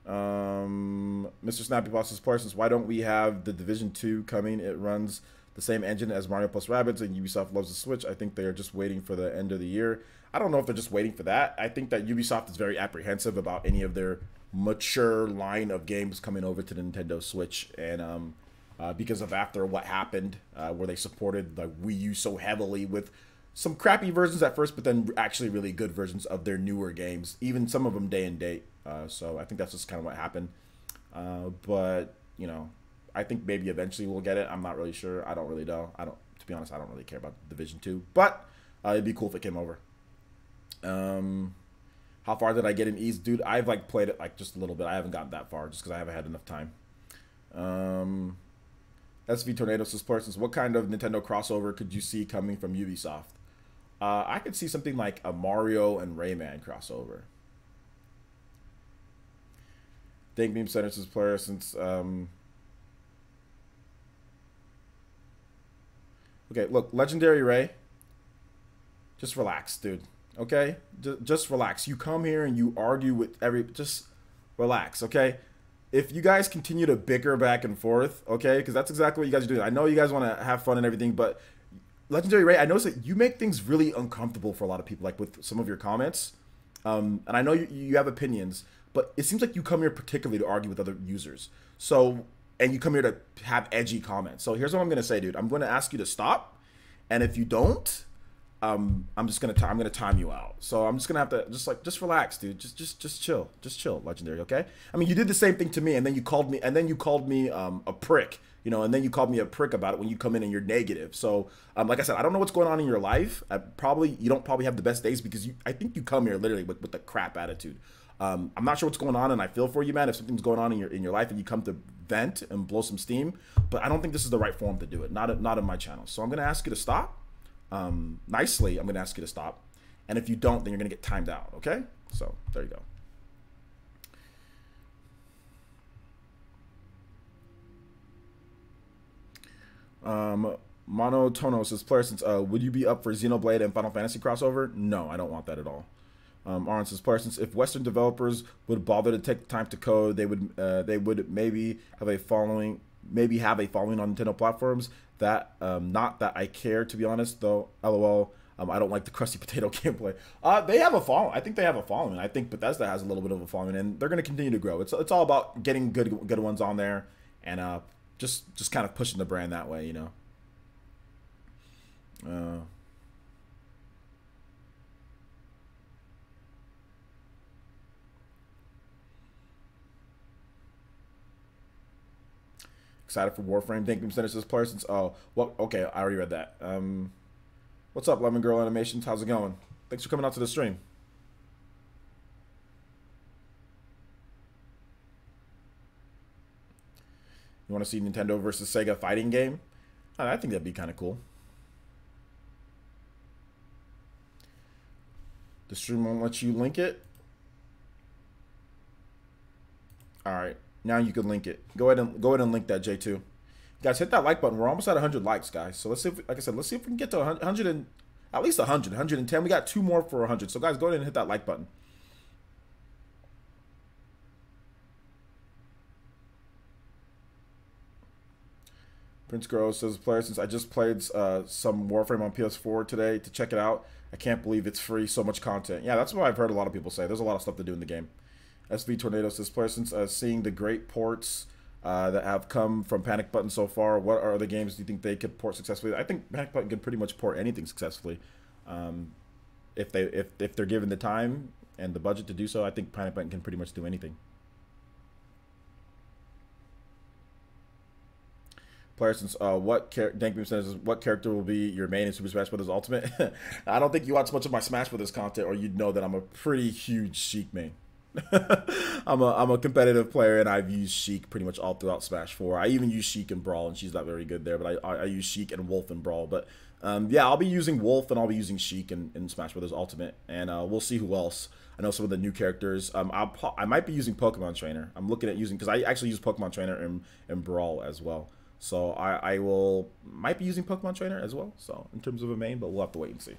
Speaker 1: Mr. Snappy Boss is player since why don't we have the Division 2 coming? It runs the same engine as Mario plus Rabbids, and Ubisoft loves the Switch. I think they are just waiting for the end of the year. I don't know if they're just waiting for that. I think that Ubisoft is very apprehensive about any of their mature line of games coming over to the Nintendo Switch, and because of after what happened, where they supported the Wii U so heavily with some crappy versions at first, but then actually really good versions of their newer games, even some of them day and date. So I think that's just kind of what happened. But, you know, I think maybe eventually we'll get it. I'm not really sure. I don't really know. To be honest, I don't really care about Division 2. But it'd be cool if it came over. How far did I get in East? Dude, I've like played it like just a little bit. I haven't gotten that far just because I haven't had enough time. SV Tornado says, persons, what kind of Nintendo crossover could you see coming from Ubisoft? I could see something like a Mario and Rayman crossover. Thank Beam Centers is player since okay, look, Legendary Ray. Just relax, dude. Okay? Just relax. You come here and you argue with just relax, okay? If you guys continue to bicker back and forth, okay, because that's exactly what you guys are doing. I know you guys want to have fun and everything, but Legendary Ray, I noticed that you make things really uncomfortable for a lot of people, like with some of your comments. And I know you have opinions, but it seems like you come here particularly to argue with other users. So, and you come here to have edgy comments. So here's what I'm going to say, dude. I'm going to ask you to stop. And if you don't, I'm gonna time you out. So I'm just gonna have to just relax, dude. Just chill, Legendary. Okay. I mean, you did the same thing to me, and then you called me, a prick. You know, and then you called me a prick about it when you come in and you're negative. So, like I said, I don't know what's going on in your life. You don't probably have the best days because I think you come here literally with the crap attitude. I'm not sure what's going on, and I feel for you, man. If something's going on in your life and you come to vent and blow some steam, but I don't think this is the right forum to do it. Not in my channel. So I'm gonna ask you to stop. Nicely, I'm gonna ask you to stop. And if you don't, then you're gonna get timed out. Okay? So there you go. Monotono says, player, since would you be up for Xenoblade and Final Fantasy crossover? No, I don't want that at all. Aaron says, player, since if Western developers would bother to take the time to code, they would maybe have a following, on Nintendo platforms. That not that I care, to be honest, though. LOL. I don't like the crusty potato gameplay. They have a following. I think they have a following. I think Bethesda has a little bit of a following, and they're going to continue to grow. It's all about getting good ones on there, and just kind of pushing the brand that way, you know. Excited for Warframe. Thank you, Senators Parsons. Oh, well, okay, I already read that. What's up, Lemon Girl Animations? How's it going? Thanks for coming out to the stream. You want to see Nintendo versus Sega fighting game? I think that'd be kind of cool. The stream won't let you link it. All right, now you can link it. Go ahead and link that, J2. Guys, hit that like button. We're almost at 100 likes, guys. So let's see if, like I said, let's see if we can get to 100 and at least 100, 110. We got 2 more for 100. So guys, go ahead and hit that like button. Prince Girl says, player, since I just played some Warframe on PS4 today to check it out, I can't believe it's free. So much content. Yeah, that's what I've heard a lot of people say. There's a lot of stuff to do in the game. SV Tornado says, player, since seeing the great ports that have come from Panic Button so far, what are other games do you think they could port successfully? I think Panic Button can pretty much port anything successfully. If they're given the time and the budget to do so, I think Panic Button can pretty much do anything. Player, since what character will be your main in Super Smash Bros. Ultimate? I don't think you watch much of my Smash Bros. Content, or you'd know that I'm a pretty huge Sheik main. I'm a competitive player, and I've used Sheik pretty much all throughout Smash 4. I even use Sheik in Brawl, and she's not very good there, but I use Sheik and Wolf in Brawl. But yeah, I'll be using Wolf, and I'll be using Sheik in Smash Bros. Ultimate, and we'll see who else. I know some of the new characters. I might be using Pokemon Trainer. I'm looking at using, because I actually use Pokemon Trainer in Brawl as well. So I might be using Pokemon Trainer as well. So in terms of a main, but we'll have to wait and see.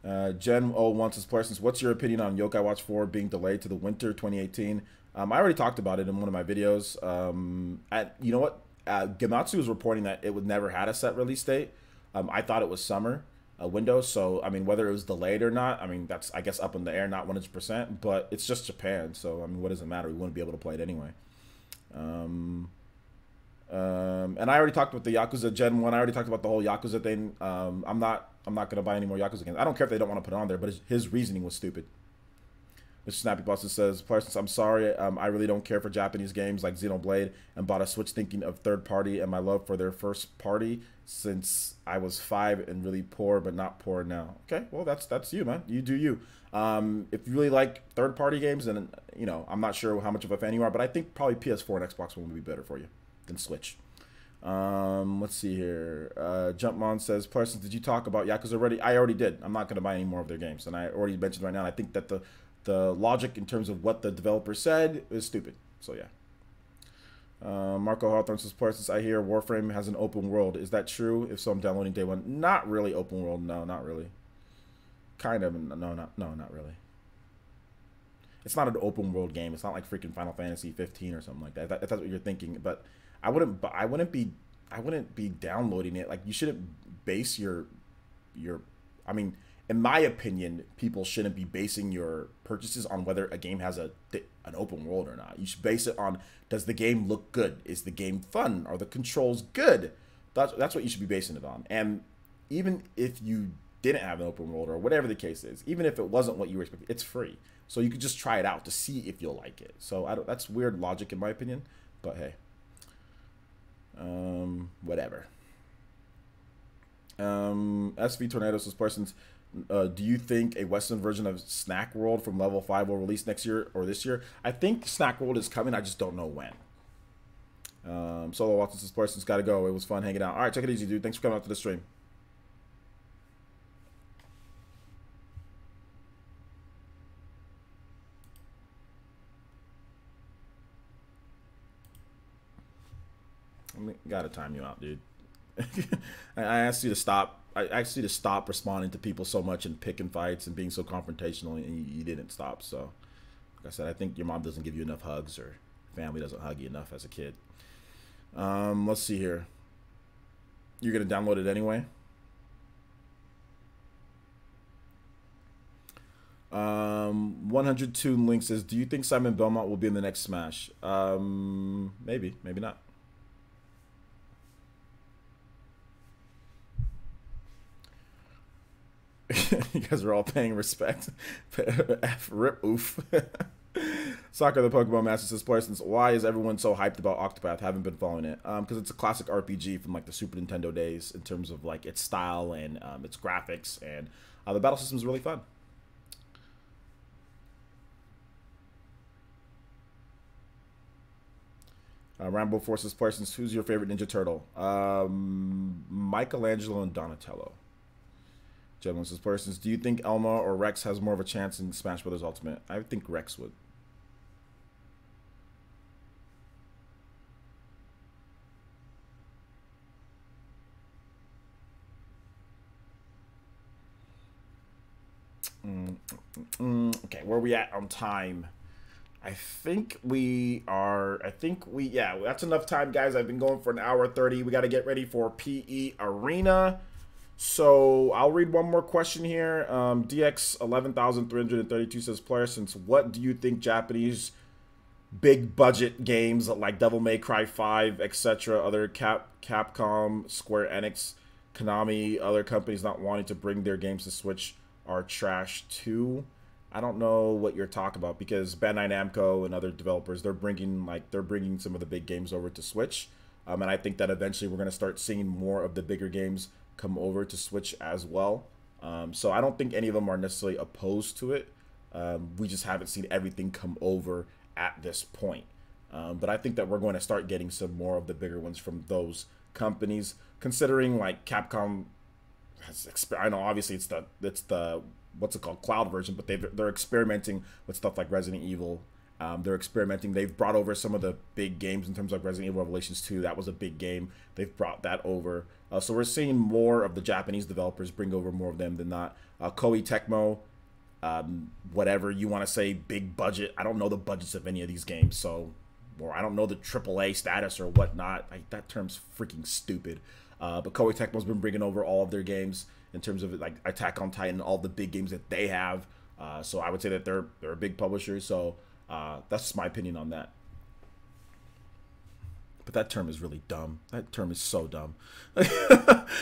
Speaker 1: Gen 0 wants his questions. What's your opinion on Yokai Watch 4 being delayed to the winter 2018? I already talked about it in one of my videos. You know what? Gematsu was reporting that it would never had a set release date. I thought it was summer window. So, I mean, whether it was delayed or not, I mean, that's, I guess, up in the air, not 100%. But it's just Japan. So, I mean, what does it matter? We wouldn't be able to play it anyway. And I already talked with the Yakuza Gen 1. I already talked about the whole Yakuza thing. I'm not gonna buy any more Yakuza games. I don't care if they don't want to put it on there, but his reasoning was stupid. Mr. Snappy Boston says, Parsons, I'm sorry, I really don't care for Japanese games like Xenoblade, and bought a Switch thinking of third party and my love for their first party since I was 5 and really poor, but not poor now. Okay, well that's you, man. You do you. If you really like third party games, then you know, I'm not sure how much of a fan you are, but I think probably PS4 and Xbox One would be better for you than Switch. Let's see here. Jumpmon says, Parsons, did you talk about Yakuza already? I already did. I'm not going to buy any more of their games, and I already mentioned right now. I think that the logic in terms of what the developer said is stupid. So yeah. Marco Hawthorne says, Parsons, I hear Warframe has an open world. Is that true? If so, I'm downloading day one. Not really open world. No, not really. Kind of. No, not really. It's not an open world game. It's not like freaking Final Fantasy 15 or something like that. If that's what you're thinking, but I wouldn't be downloading it. Like, you shouldn't base your I mean, in my opinion, people shouldn't be basing your purchases on whether a game has an open world or not. You should base it on, does the game look good? Is the game fun? Are the controls good? That's what you should be basing it on. And even if you didn't have an open world or whatever the case is, even if it wasn't what you were expecting, it's free. So you could just try it out to see if you'll like it. So that's weird logic in my opinion, but hey. Whatever. SV Tornado says, Parsons, Do you think a Western version of Snack World from Level 5 will release next year or this year? I think Snack World is coming. I just don't know when. Solo Watson says, person's got to go. It was fun hanging out. All right, take it easy, dude. Thanks for coming out to the stream. Gotta time you out, dude. I asked you to stop. I asked you to stop responding to people so much and picking fights and being so confrontational, and you didn't stop. So, like I said, I think your mom doesn't give you enough hugs, or family doesn't hug you enough as a kid. Let's see here. You're gonna download it anyway. 102 Link says, do you think Simon Belmont will be in the next Smash? Maybe, maybe not. You guys are all paying respect. F rip oof. Soccer the Pokemon Master says, since why is everyone so hyped about Octopath? Haven't been following it. Because it's a classic RPG from like the Super Nintendo days in terms of like its style and its graphics, and the battle system is really fun. Rambo Forces Parsons, who's your favorite Ninja Turtle? Michelangelo and Donatello. Gentleman says, Parsons, do you think Elma or Rex has more of a chance in Smash Bros. Ultimate? I think Rex would. Okay, where are we at on time? I think we are, yeah, that's enough time, guys. I've been going for an hour 30. We got to get ready for PE Arena. So I'll read one more question here. DX 11,332 says, since what do you think Japanese big budget games like Devil May Cry 5, etc., other Capcom, Square Enix, Konami, other companies not wanting to bring their games to Switch are trash too? I don't know what you're talking about, because Bandai Namco and other developers, they're bringing some of the big games over to Switch, and I think that eventually we're going to start seeing more of the bigger games come over to Switch as well. So I don't think any of them are necessarily opposed to it. We just haven't seen everything come over at this point. But I think that we're going to start getting some more of the bigger ones from those companies, considering like Capcom has, I know obviously it's the what's it called, cloud version, but they're experimenting with stuff like Resident Evil. They're experimenting. They've brought over some of the big games in terms of Resident Evil Revelations 2. That was a big game. They've brought that over. So we're seeing more of the Japanese developers bring over more of them than not. Koei Tecmo, whatever you want to say, big budget. I don't know the budgets of any of these games, so, or I don't know the AAA status or whatnot. That term's freaking stupid. But Koei Tecmo's been bringing over all of their games in terms of like Attack on Titan, all the big games that they have. So I would say that they're a big publisher. So that's just my opinion on that. But that term is really dumb. That term is so dumb.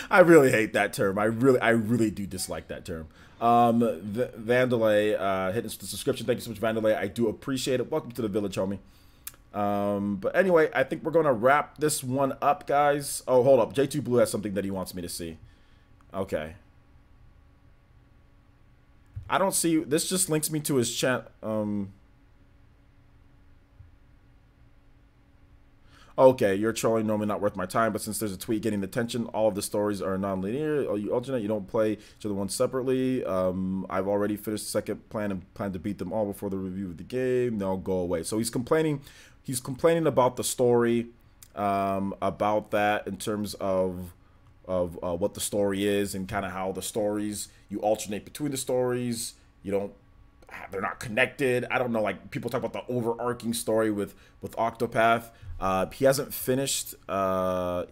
Speaker 1: I really hate that term. I really do dislike that term. Vandalay hitting the subscription. Thank you so much, Vandalay. I do appreciate it. Welcome to the village, homie. But anyway, I think we're going to wrap this one up, guys. Oh, hold up. J2 Blue has something that he wants me to see. Okay. I don't see. This just links me to his chat. Okay, you're trolling, normally not worth my time, but since there's a tweet getting attention, all of the stories are non-linear. Oh, you alternate, you don't play each other one separately. I've already finished the second plan and plan to beat them all before the review of the game. They'll go away. So he's complaining about the story, about that in terms of what the story is, and kind of how the stories, you alternate between the stories. They're not connected. I don't know, like people talk about the overarching story with Octopath. He hasn't finished the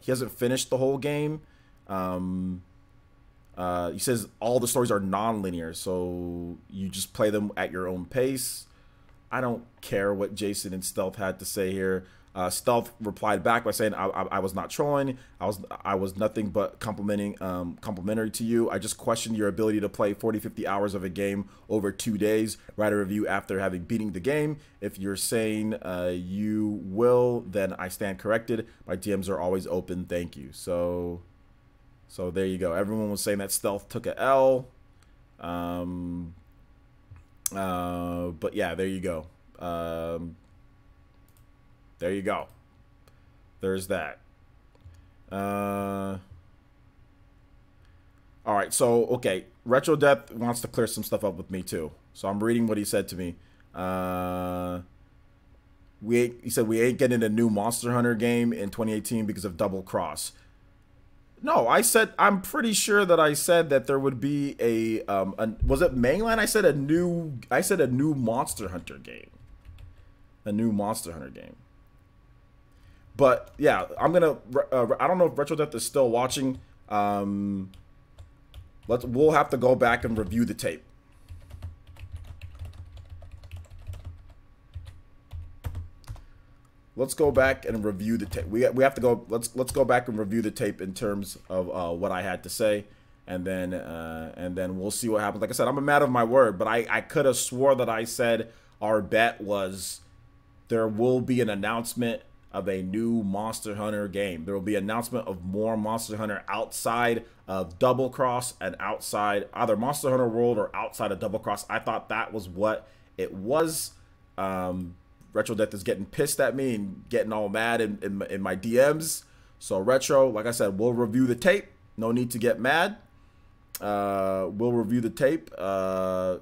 Speaker 1: whole game. He says all the stories are non-linear, so you just play them at your own pace. I don't care what Jason and Stealth had to say here. Stealth replied back by saying, I was not trolling. I was nothing but complimentary to you. I just questioned your ability to play 40-50 hours of a game over 2 days, write a review after having beaten the game. If you're saying you will, then I stand corrected. My DMs are always open. Thank you. So there you go. Everyone was saying that Stealth took a L. But yeah, there you go. There you go. There's that. All right, so okay, Retro Death wants to clear some stuff up with me too. So I'm reading what he said to me. He said we ain't getting a new Monster Hunter game in 2018 because of Double Cross. No, I'm pretty sure that I said that there would be was it mainline? I said a new Monster Hunter game. A new Monster Hunter game. But yeah, I don't know if Retro Death is still watching. We'll have to go back and review the tape. Let's go back and review the tape. We have to go. Let's go back and review the tape in terms of what I had to say, and then we'll see what happens. Like I said, I'm a man of my word, but I could have swore that I said our bet was there will be an announcement of a new Monster Hunter game. There will be an announcement of more Monster Hunter outside of Double Cross and outside either Monster Hunter World or outside of Double Cross. I thought that was what it was. Retro Death is getting pissed at me and getting all mad in my DMs. So Retro, like I said, we'll review the tape. No need to get mad. We'll review the tape. And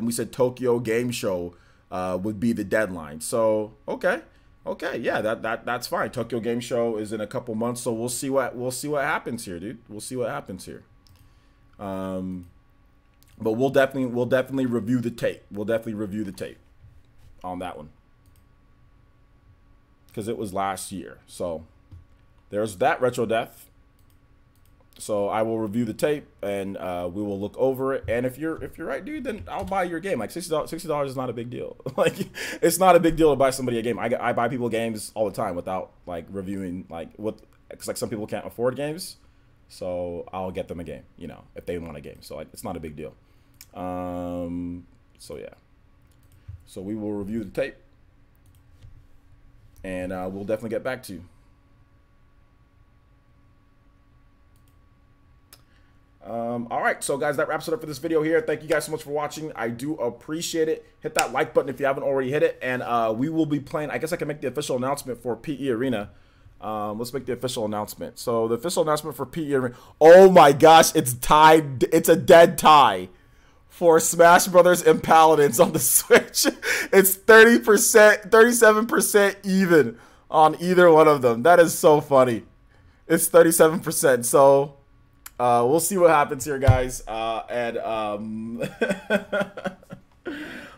Speaker 1: we said Tokyo Game Show would be the deadline. So okay, yeah, that's fine. Tokyo Game Show is in a couple months, so we'll see what happens here, dude. We'll see what happens here. But we'll definitely review the tape. We'll definitely review the tape on that one because it was last year. So there's that, Retro Death. So I will review the tape and we will look over it. And if you're right, dude, then I'll buy your game. Like $60 is not a big deal. Like it's not a big deal to buy somebody a game. I buy people games all the time without like reviewing because like some people can't afford games. So I'll get them a game, you know, if they want a game. So like it's not a big deal. So yeah. So we will review the tape, and we'll definitely get back to you. All right, so guys, that wraps it up for this video here. Thank you guys so much for watching. I do appreciate it. Hit that like button if you haven't already hit it, and we will be playing. I guess I can make the official announcement for PE Arena. Let's make the official announcement. So the official announcement for PE Arena. Oh my gosh, it's tied. It's a dead tie for Smash Brothers and Paladins on the Switch. It's 30%, 37% even on either one of them. That is so funny. It's 37%. So we'll see what happens here, guys.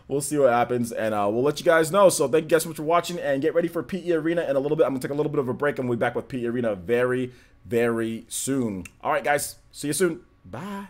Speaker 1: We'll see what happens, and we'll let you guys know. So thank you guys so much for watching, and get ready for PE Arena in a little bit. I'm going to take a little bit of a break, and we'll be back with PE Arena very, very soon. All right, guys. See you soon. Bye.